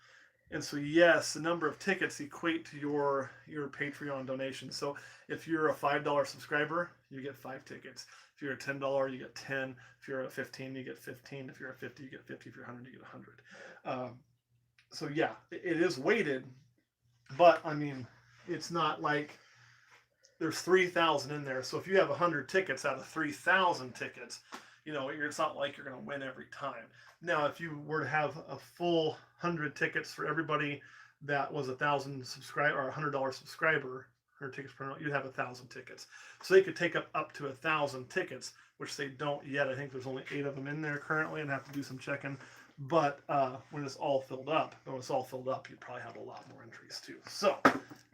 And so, yes, the number of tickets equate to your Patreon donation. So if you're a $5 subscriber, you get 5 tickets. If you're a $10, you get 10. If you're a 15, you get 15. If you're a 50, you get 50. If you're 100, you get 100. So yeah, it is weighted, but I mean, it's not like there's 3,000 in there. So if you have 100 tickets out of 3,000 tickets, you know, it's not like you're going to win every time. Now, if you were to have a full 100 tickets for everybody that was a $1,000 subscriber or $100 subscriber, 100 tickets per month, you'd have 1,000 tickets. So they could take up to 1,000 tickets, which they don't yet. I think there's only 8 of them in there currently, and have to do some checking. But when it's all filled up, you'd probably have a lot more entries too. So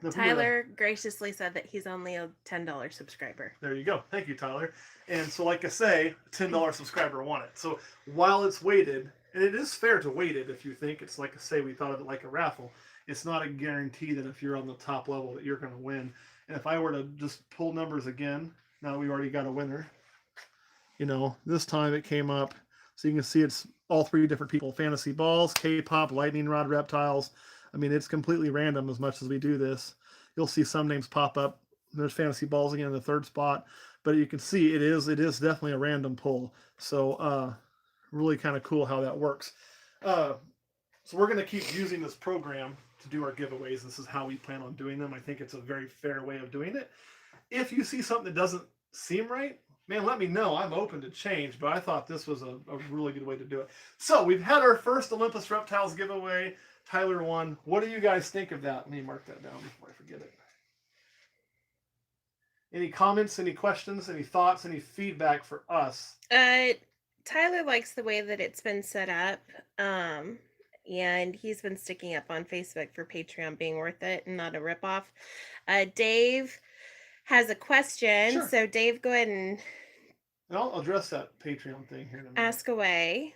Now, if we were to- Tyler graciously said that he's only a $10 subscriber. There you go. Thank you, Tyler. And so, like I say, $10 subscriber won it. So while it's weighted, and it is fair to weight it if you think it's like I say, we thought of it like a raffle. It's not a guarantee that if you're on the top level that you're going to win. And if I were to just pull numbers again, now that we already got a winner, this time it came up. So you can see it's all three different people: Fantasy Balls, K-pop, Lightning Rod Reptiles. I mean, it's completely random as much as we do this. You'll see some names pop up. There's Fantasy Balls again in the third spot, but you can see it is definitely a random pull. So really kind of cool how that works. So we're going to keep using this program to do our giveaways. This is how we plan on doing them. I think it's a very fair way of doing it. If you see something that doesn't seem right, man, let me know. I'm open to change, but I thought this was a really good way to do it. So we've had our first Olympus Reptiles giveaway. Tyler won. What do you guys think of that? Let me mark that down before I forget it. Any comments, any questions, any thoughts, any feedback for us? Tyler likes the way that it's been set up. And he's been sticking up on Facebook for Patreon being worth it and not a ripoff. Dave has a question. Sure. So Dave, go ahead and I'll address that Patreon thing here in a minute. ask away.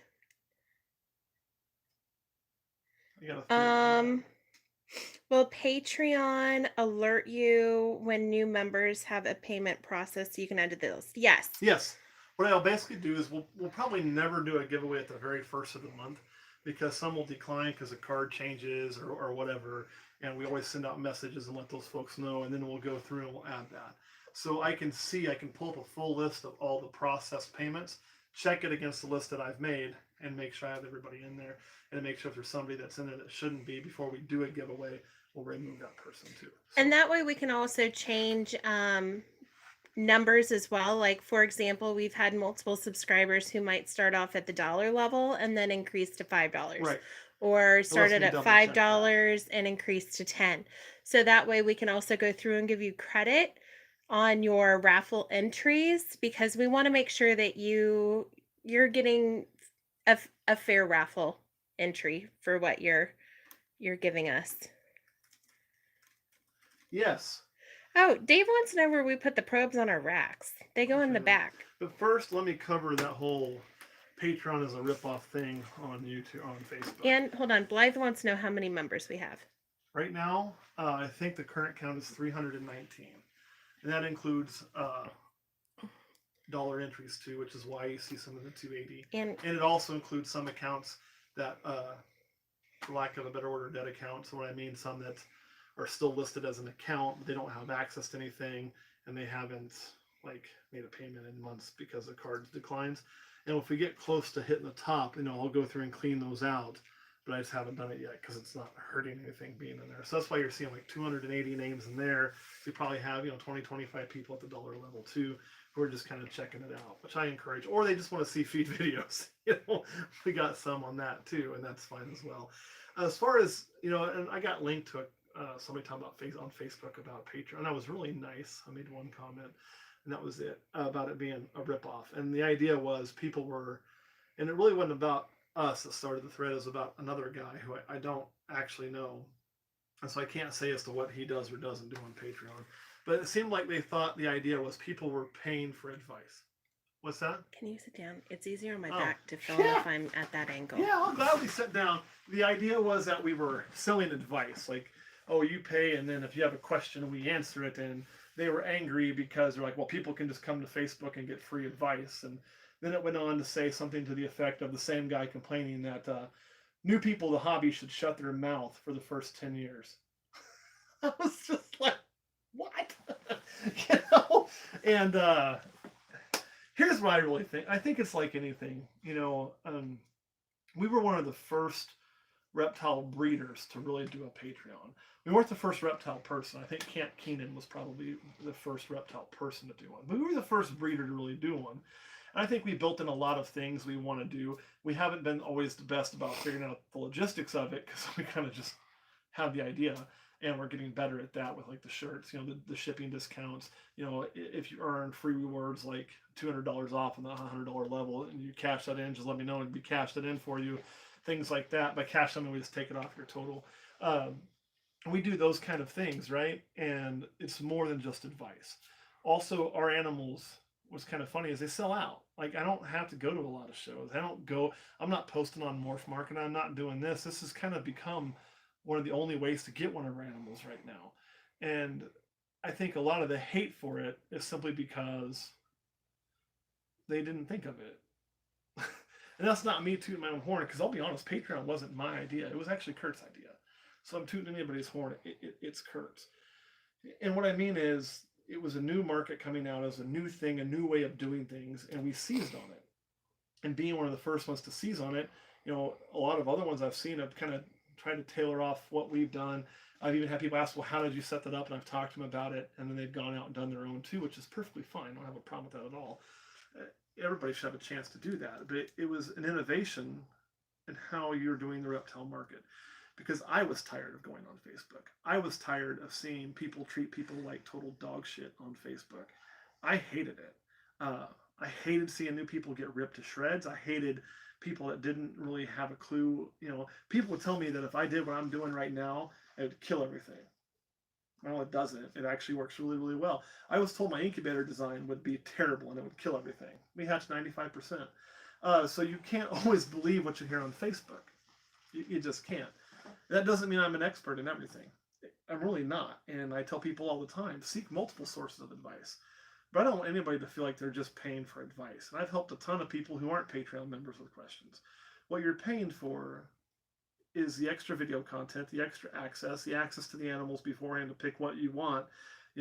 Will Patreon alert you when new members have a payment process so you can add to the list? Yes. Yes. What I'll basically do is we'll probably never do a giveaway at the very first of the month, because some will decline because the card changes or whatever, and we always send out messages and let those folks know, and then we'll go through and we'll add that. So I can pull up a full list of all the processed payments, check it against the list that I've made, and make sure I have everybody in there, and make sure if there's somebody that's in there that shouldn't be, before we do a giveaway, we'll remove that person too. So. And that way we can also change numbers as well. Like, for example, we've had multiple subscribers who might start off at the dollar level and then increase to $5. Right. Or started at double check $5 and increased to $10. So that way we can also go through and give you credit on your raffle entries, because we want to make sure that you're getting a fair raffle entry for what you're giving us. Yes. Oh, Dave wants to know where we put the probes on our racks. They go in the back. But first, let me cover that whole Patreon as a ripoff thing on YouTube, on Facebook. And hold on, Blythe wants to know how many members we have. Right now, I think the current count is 319, and that includes dollar entries too, which is why you see some of the 280. And it also includes some accounts that, for lack of a better word, are dead accounts. So what I mean, some that are still listed as an account, but they don't have access to anything, and they haven't made a payment in months because the card declines. And if we get close to hitting the top, I'll go through and clean those out, but I just haven't done it yet because it's not hurting anything being in there. So that's why you're seeing 280 names in there. So you probably have 20, 25 people at the dollar level too, who are just kind of checking it out, which I encourage. Or they just want to see feed videos. We got some on that too, and that's fine as well. As far as and I got linked to it. Somebody talking about on Facebook about Patreon, and that was really nice. I made one comment, and that was it, about it being a ripoff. And the idea was people were, and it really wasn't about us that started the thread. It was about another guy who I don't actually know, and so I can't say as to what he does or doesn't do on Patreon. But it seemed like they thought the idea was people were paying for advice. What's that? Can you sit down? It's easier on my back to film if I'm at that angle. Yeah, I'll gladly sit down. The idea was that we were selling advice, oh, you pay, and then if you have a question, we answer it. And they were angry because they're like, well, people can just come to Facebook and get free advice. And then it went on to say something to the effect of the same guy complaining that new people to the hobby should shut their mouth for the first 10 years. I was just like, what? And here's what I really think. I think it's like anything, we were one of the first reptile breeders to really do a Patreon. We weren't the first reptile person. I think Camp Keenan was probably the first reptile person to do one. But we were the first breeder to really do one. And I think we built in a lot of things we want to do. We haven't been always the best about figuring out the logistics of it, because we kind of just have the idea. And we're getting better at that with the shirts, the shipping discounts. If you earn free rewards like $200 off on the $100 level, and you cash that in, just let me know and we cash that in for you. Things like that. By cash, I mean we just take it off your total. we do those kind of things, right? And it's more than just advice. Also, our animals, what's kind of funny is they sell out. Like, I don't have to go to a lot of shows. I don't go, I'm not posting on Morph Market. I'm not doing this. This has kind of become one of the only ways to get one of our animals right now. And I think a lot of the hate for it is simply because they didn't think of it. And that's not me tooting my own horn, because I'll be honest, Patreon wasn't my idea. It was actually Kurt's idea. So I'm tooting anybody's horn. It's Kurt's. And what I mean is, it was a new market coming out as a new thing, a new way of doing things, and we seized on it. And being one of the first ones to seize on it, a lot of other ones I've seen have kind of tried to tailor off what we've done. I've even had people ask, well, how did you set that up? And I've talked to them about it, and then they've gone out and done their own too, which is perfectly fine. I don't have a problem with that at all. Everybody should have a chance to do that. But it was an innovation in how you're doing the reptile market. Because I was tired of going on Facebook. I was tired of seeing people treat people like total dog shit on Facebook. I hated it. I hated seeing new people get ripped to shreds. I hated people that didn't really have a clue. People would tell me that if I did what I'm doing right now, it would kill everything. Well, it doesn't. It actually works really, really well. I was told my incubator design would be terrible and it would kill everything. We hatched 95%. So you can't always believe what you hear on Facebook. You just can't. That doesn't mean I'm an expert in everything. I'm really not. And I tell people all the time, seek multiple sources of advice. But I don't want anybody to feel like they're just paying for advice. And I've helped a ton of people who aren't Patreon members with questions. What you're paying for is the extra video content, the extra access, the access to the animals beforehand to pick what you want,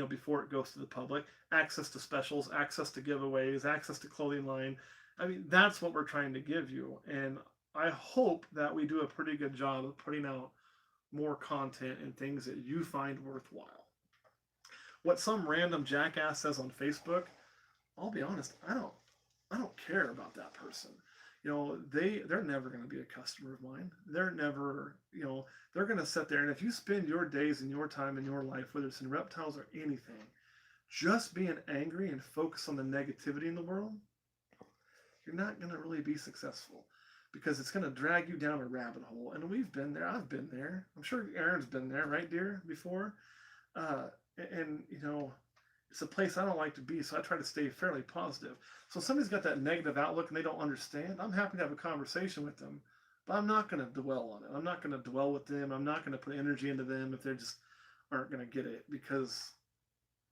before it goes to the public, access to specials, access to giveaways, access to clothing line. I mean, that's what we're trying to give you. And I hope that we do a pretty good job of putting out more content and things that you find worthwhile. What some random jackass says on Facebook, I'll be honest, I don't care about that person. They're never going to be a customer of mine. They're never, they're going to sit there, and if you spend your days and your time in your life, whether it's in reptiles or anything, just being angry and focus on the negativity in the world, you're not going to really be successful, because it's going to drag you down a rabbit hole. And we've been there. I've been there. I'm sure Aaron's been there, right, dear, before? It's a place I don't like to be, so I try to stay fairly positive. So if somebody's got that negative outlook and they don't understand, I'm happy to have a conversation with them, but I'm not going to dwell on it. I'm not going to dwell with them. I'm not going to put energy into them if they just aren't going to get it, because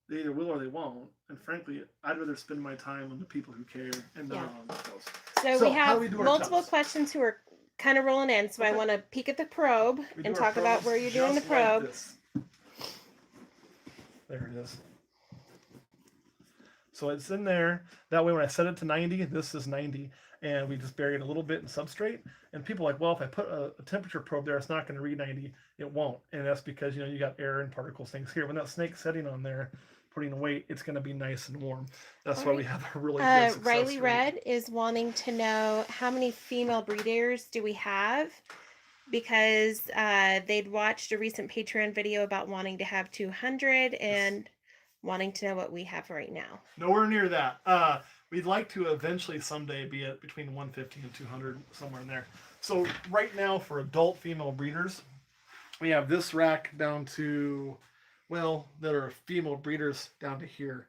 they either will or they won't. And frankly, I'd rather spend my time on the people who care and not on those. So we how have do we do our multiple tests? questions who are kind of rolling in, so I want to peek at the probe We and do our talk about probes where you're doing the just like probe. this. There it is. So it's in there. That way when I set it to 90, this is 90. And we just bury it a little bit in substrate. And people are like, well, if I put a temperature probe there, it's not going to read 90. It won't. And that's because, you got air and particles things here. When that snake's setting on there, putting weight, it's going to be nice and warm. That's why we have a really good success Riley rate. Red is wanting to know, how many female breeders do we have? Because they'd watched a recent Patreon video about wanting to have 200 and wanting to know what we have right now. Nowhere near that. We'd like to eventually someday be at between 150 and 200, somewhere in there. So right now for adult female breeders, we have this rack down to, that are female breeders down to here.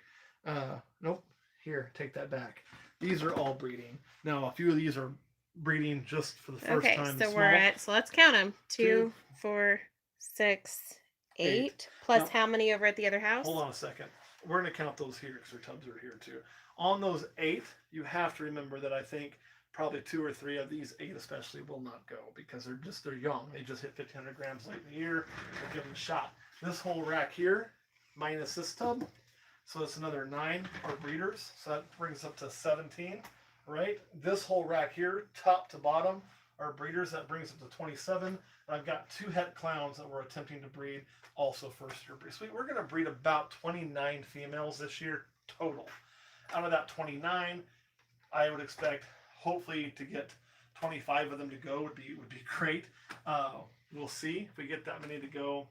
Nope, here, take that back. These are all breeding. Now, a few of these are breeding just for the first time. Okay, so we're at, so let's count them. 2, 4, 6, 8. Plus how many over at the other house? Hold on a second. We're going to count those here because their tubs are here too. On those 8, you have to remember that I think probably 2 or 3 of these 8 especially will not go, because they're young. They just hit 1,500 grams late in the year. We'll give them a shot. This whole rack here, minus this tub, so it's another 9 are breeders. So that brings up to 17, right? This whole rack here, top to bottom, are breeders. That brings up to 27. And I've got 2 het clowns that we're attempting to breed, also first year breed. So we're going to breed about 29 females this year total. Out of that 29, I would expect hopefully to get 25 of them to go would be great. We'll see if we get that many to go.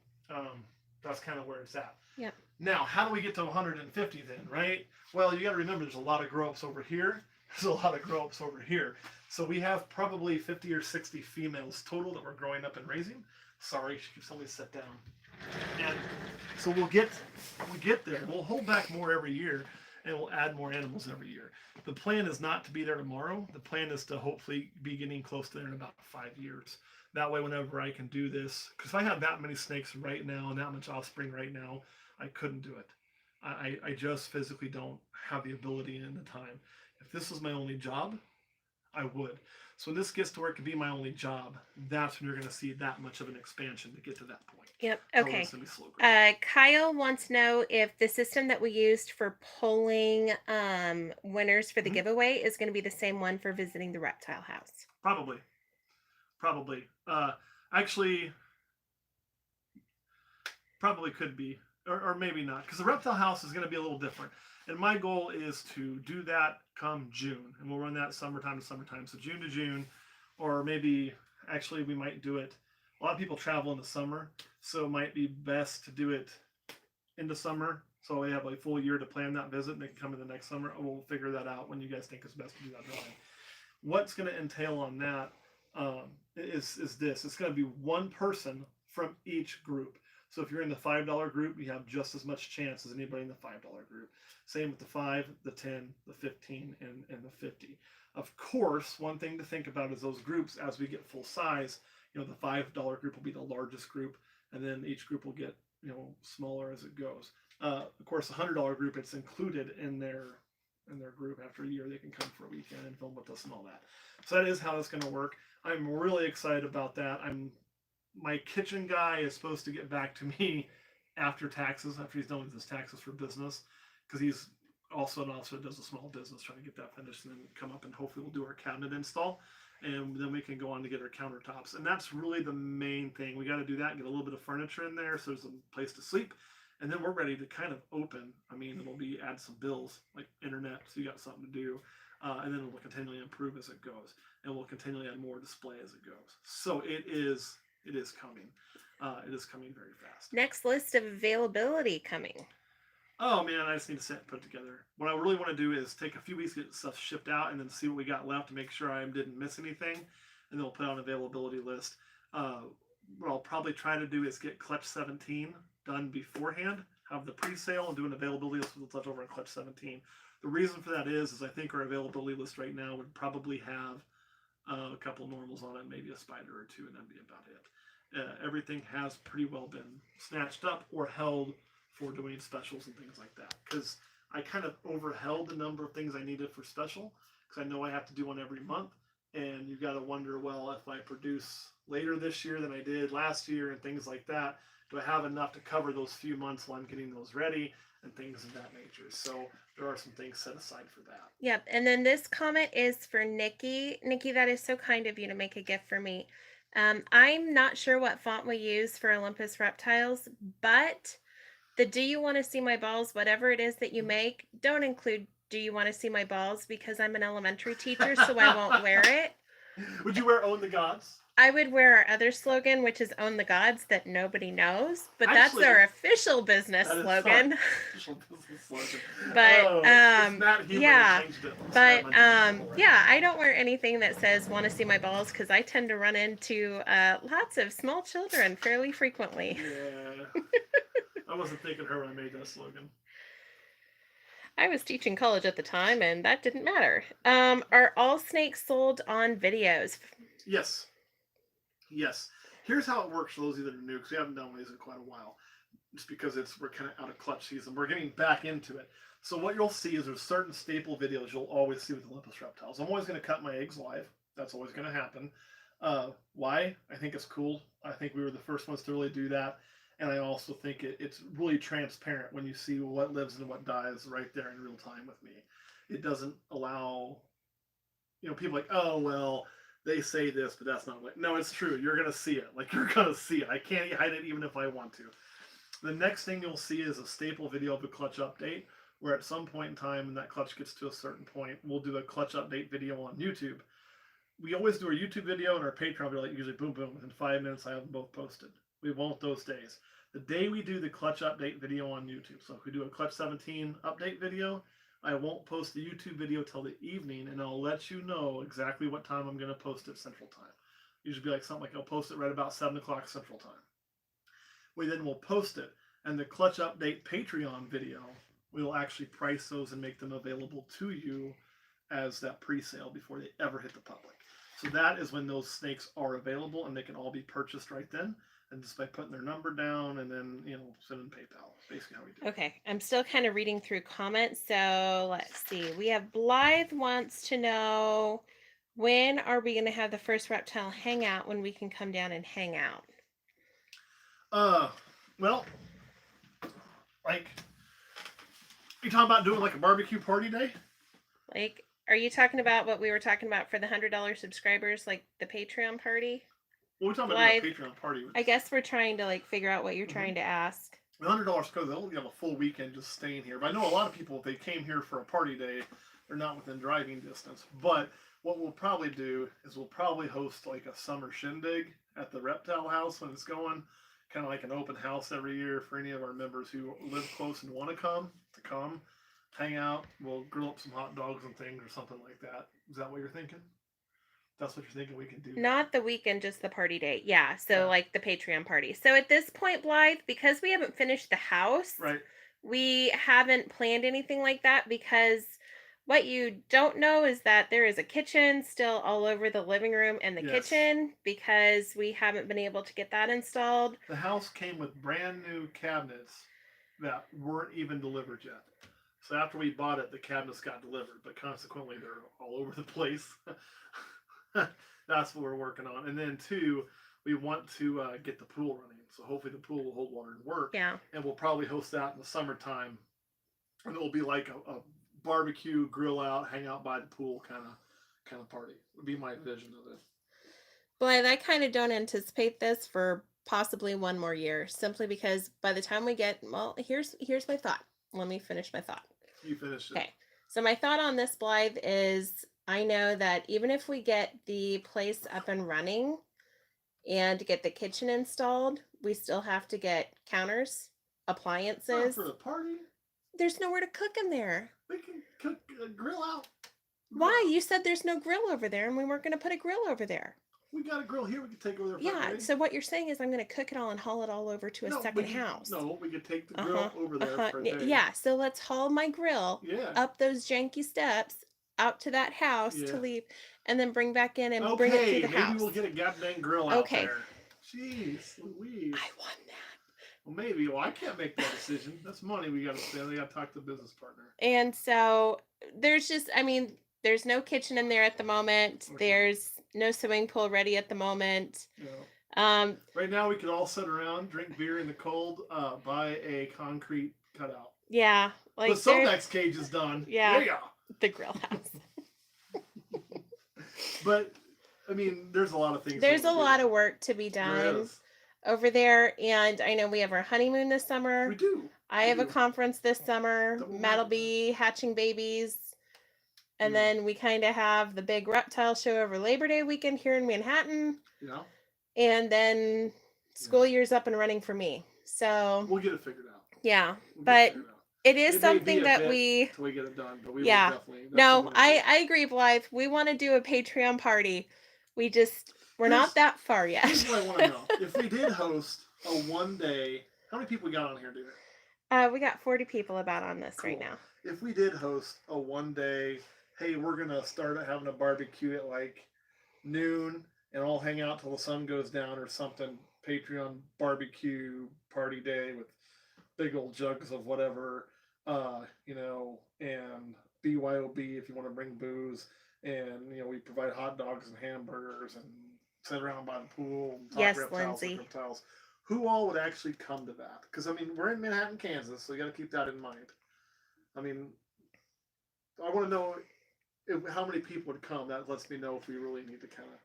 That's kind of where it's at. Yep. Now, how do we get to 150 then, right? Well, you got to remember there's a lot of grow-ups over here. there's a lot of grow-ups over here. So we have probably 50 or 60 females total that we're growing up and raising. Sorry, she keeps telling me to sit down. And so we get there. We'll hold back more every year, and we'll add more animals every year. The plan is not to be there tomorrow. The plan is to hopefully be getting close to there in about 5 years. That way, whenever I can do this, because if I have that many snakes right now and that much offspring right now, I couldn't do it. I just physically don't have the ability and the time. If this was my only job, I would. So when this gets to where it could be my only job, that's when you're going to see that much of an expansion to get to that point. Yep. Otherwise, Okay. it's gonna be slow growth. Kyle wants to know if the system that we used for polling winners for the Mhm. giveaway is going to be the same one for visiting the reptile house. Probably. Actually, probably could be, or maybe not, because the reptile house is going to be a little different. And my goal is to do that come June, and we'll run that summertime to summertime. So June to June, or maybe actually we might do it. A lot of people travel in the summer, so it might be best to do it in the summer. So we have a full year to plan that visit, and they can come in the next summer. We'll figure that out when you guys think it's best to do that drawing. What's going to entail on that is this. It's going to be one person from each group. So if you're in the $5 group, you have just as much chance as anybody in the $5 group. Same with the 5, the 10, the 15, and the 50. Of course, one thing to think about is those groups, as we get full size, the $5 group will be the largest group, and then each group will get, smaller as it goes. Of course, the $100 group, it's included in their group. After a year, they can come for a weekend and film with us and all that. So that is how it's going to work. I'm really excited about that. My kitchen guy is supposed to get back to me after taxes, after he's done with his taxes for business, because he's also an officer that does a small business, trying to get that finished and then come up and hopefully we'll do our cabinet install, and then we can go on to get our countertops. And that's really the main thing. We got to do that, get a little bit of furniture in there so there's a place to sleep, and then we're ready to kind of open. I mean, it'll be add some bills like internet, so you got something to do, and then it will continually improve as it goes, and we'll continually add more display as it goes. So it is coming. It is coming very fast. Next list of availability coming. Oh man, I just need to sit and put it together. What I really want to do is take a few weeks to get stuff shipped out and then see what we got left to make sure I didn't miss anything, and then we'll put out an availability list. What I'll probably try to do is get Clutch 17 done beforehand, have the pre-sale, and do an availability list with the touch over on Clutch 17. The reason for that is I think our availability list right now would probably have a couple normals on it, maybe a spider or two, and that'd be about it. Everything has pretty well been snatched up or held for doing specials and things like that, because I kind of overheld the number of things I needed for special, because I know I have to do one every month, and you've got to wonder, well, if I produce later this year than I did last year and things like that, do I have enough to cover those few months while I'm getting those ready and things of that nature? So there are some things set aside for that. Yep. And then this comment is for Nikki. Nikki, that is so kind of you to make a gift for me. I'm not sure what font we use for Olympus Reptiles, but the "Do you want to see my balls," whatever it is that you make, don't include "Do you want to see my balls," because I'm an elementary teacher, so I won't wear it. Would you wear "Own the Gods"? I would wear our other slogan, which is "Own the Gods," that nobody knows, but Actually, that's our official business that is slogan. Official business slogan. But yeah, but yeah, I don't wear anything that says "Want to see my balls" because I tend to run into lots of small children fairly frequently. Yeah, I wasn't thinking her when I made that slogan. I was teaching college at the time, and that didn't matter. Are all snakes sold on videos? Yes. Here's how it works for those of you that are new, because we haven't done one of these in quite a while. Just because we're kind of out of clutch season. We're getting back into it. So what you'll see is there's certain staple videos you'll always see with Olympus Reptiles. I'm always going to cut my eggs live. That's always going to happen. Why? I think it's cool. I think we were the first ones to really do that. And I also think it's really transparent when you see what lives and what dies right there in real time with me. It doesn't allow, people like, oh, well, they say this, but that's not what. No, it's true. You're going to see it. You're going to see it. I can't hide it even if I want to. The next thing you'll see is a staple video of a clutch update, where at some point in time, when that clutch gets to a certain point, we'll do a clutch update video on YouTube. We always do our YouTube video and our Patreon video, usually boom, boom, within 5 minutes I have them both posted. We won't those days. The day we do the clutch update video on YouTube, so if we do a Clutch 17 update video, I won't post the YouTube video till the evening, and I'll let you know exactly what time I'm going to post it Central Time. Usually be like something like I'll post it right about 7 o'clock Central Time. We then will post it, and the Clutch Update Patreon video, we will actually price those and make them available to you as that pre-sale before they ever hit the public. So that is when those snakes are available, and they can all be purchased right then, and just by putting their number down and then sending PayPal. Basically how we do it. Okay, I'm still kind of reading through comments. So let's see. We have Blythe wants to know, when are we going to have the first reptile hangout when we can come down and hang out? Well, like, you talking about doing like a barbecue party day? Like, are you talking about what we were talking about for the $100 subscribers, like the Patreon party? Well, we're talking about doing a Patreon party. I guess we're trying to like figure out what you're trying to ask. The $100 because they'll have a full weekend just staying here. But I know a lot of people, if they came here for a party day, they're not within driving distance. But what we'll probably do is we'll probably host like a summer shindig at the Reptile House when it's going. Kind of like an open house every year for any of our members who live close and want to come, hang out. We'll grill up some hot dogs and things or something like that. Is that what you're thinking? That's what you're thinking we can do? Not the weekend, just the party day. Yeah, so Yeah. like the Patreon party. So at this point, Blythe, because we haven't finished the house, Right. we haven't planned anything like that, because what you don't know is that there is a kitchen still all over the living room and the Yes. kitchen, because we haven't been able to get that installed. The house came with brand new cabinets that weren't even delivered yet. So after we bought it, the cabinets got delivered, but consequently they're all over the place. That's what we're working on. And then two, we want to get the pool running. So hopefully the pool will hold water and work. Yeah. And we'll probably host that in the summertime. And it will be like a barbecue, grill out, hang out by the pool kind of party. Would be my vision of it. Blythe, I kind of don't anticipate this for possibly one more year, simply because by the time we get, well, here's my thought. Let me finish my thought. You finish it. Okay. So my thought on this, Blythe, is I know that even if we get the place up and running and get the kitchen installed, we still have to get counters, appliances. For the party? There's nowhere to cook in there. We can cook grill out. Why? You said there's no grill over there, and we weren't going to put a grill over there. We got a grill here. We can take over there. Yeah. So what you're saying is I'm going to cook it all and haul it all over to a second house. No, we could take the grill over there for a day. Yeah. So let's haul my grill up those janky steps out to that house to leave, and then bring back in and bring it through the house. Maybe we'll get a goddamn grill out there. Jeez Louise. I won that. Well, maybe. Well, I can't make that decision. That's money we got to spend. We got to talk to the business partner. And so there's just, there's no kitchen in there at the moment. Okay. There's no swimming pool ready at the moment. No. Right now, we could all sit around, drink beer in the cold, buy a concrete cutout. Yeah. Like the Sobex cage is done. Yeah. There you go. The grill house. But, there's a lot of things. There's a lot of work to be done over there. And I know we have our honeymoon this summer. We do. I have a conference this summer. Matt'll be hatching babies. And then we kind of have the big reptile show over Labor Day weekend here in Manhattan. Yeah. And then school year's up and running for me. So we'll get it figured out. Yeah. But it is something that we get it done. But we will definitely. No, I agree, Blythe. We want to do a Patreon party. We're not that far yet. Here's what I want to know. If we did host a one-day, how many people we got on here, dude? We got 40 people about on this right now. If we did host a one-day, hey, we're going to start having a barbecue at like noon and all hang out till the sun goes down or something, Patreon barbecue party day with big old jugs of whatever, and BYOB if you want to bring booze. And, we provide hot dogs and hamburgers and sit around by the pool and talk reptiles. Who all would actually come to that? Because, we're in Manhattan, Kansas, so you got to keep that in mind. I want to know how many people would come. That lets me know if we really need to kind of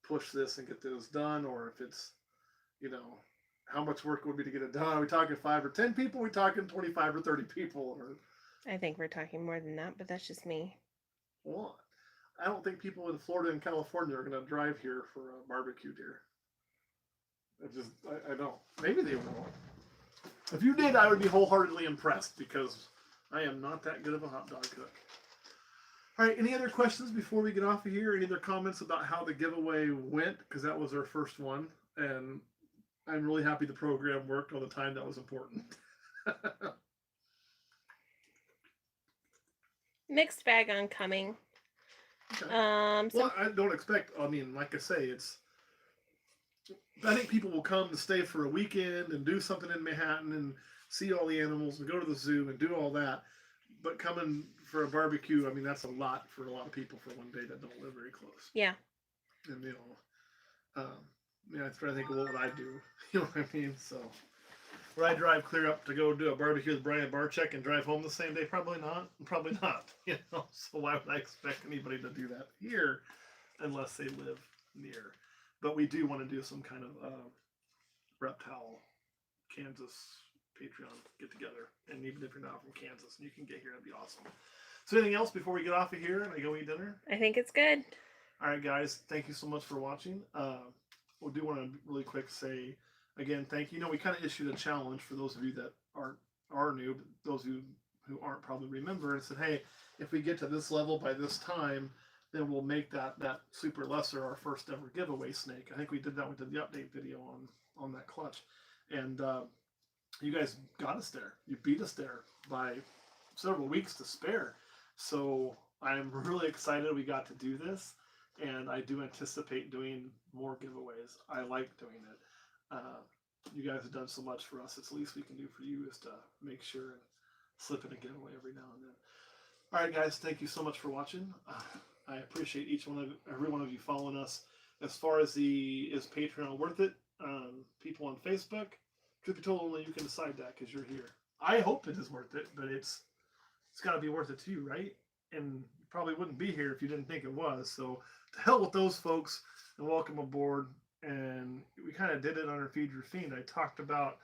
push this and get this done, or if it's, how much work would be to get it done. Are we talking 5 or 10 people? Are we talking 25 or 30 people? Or I think we're talking more than that, but that's just me. Well, I don't think people in Florida and California are going to drive here for a barbecue, dear. I don't. Maybe they will. If you did, I would be wholeheartedly impressed because, I am not that good of a hot dog cook. All right, any other questions before we get off of here? Any other comments about how the giveaway went? Because that was our first one, and I'm really happy the program worked all the time. That was important. Mixed bag on coming. Okay. So Well, I don't expect. I mean, like I say, it's. I think people will come to stay for a weekend and do something in Manhattan and see all the animals and go to the zoo and do all that. But coming for a barbecue, I mean, that's a lot for a lot of people for one day that don't live very close. yeah. And I try to think of what would I do. You know what I mean? So, would I drive clear up to go do a barbecue with Brian Barczyk and drive home the same day? Probably not. Probably not. You know, so why would I expect anybody to do that here, unless they live near? But we do want to do some kind of reptile Kansas Patreon get together, and even if you're not from Kansas and you can get here, that'd be awesome. So, anything else before we get off of here and I go eat dinner? I think it's good. All right, guys, thank you so much for watching. We do want to really quick say again, thank you. You know, we kind of issued a challenge for those of you that are new, but those of you who aren't probably remember, and said, hey, if we get to this level by this time, then we'll make that super lesser our first ever giveaway snake. I think we did that. We did the update video on that clutch, and you guys got us there. You beat us there by several weeks to spare. So I'm really excited we got to do this. And I do anticipate doing more giveaways. I like doing it. You guys have done so much for us. It's the least we can do for you is to make sure and slip in a giveaway every now and then. All right, guys, thank you so much for watching. I appreciate every one of you following us. As far as is Patreon worth it? People on Facebook, truth be told, only you can decide that because you're here. I hope it is worth it, but it's got to be worth it to you, right? And you probably wouldn't be here if you didn't think it was. So to hell with those folks and welcome aboard. And we kind of did it on our Feed Your Fiend. I talked about,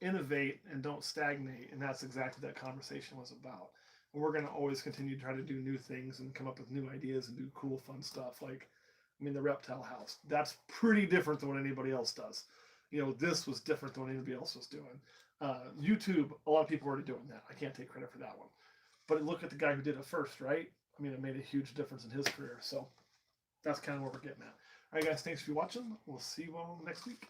innovate and don't stagnate. And that's exactly what that conversation was about. And we're going to always continue to try to do new things and come up with new ideas and do cool, fun stuff. Like, the reptile house. That's pretty different than what anybody else does. This was different than what anybody else was doing. YouTube, a lot of people are already doing that. I can't take credit for that one. But look at the guy who did it first, right? It made a huge difference in his career. So that's kind of what we're getting at. All right, guys, thanks for watching. We'll see you all next week.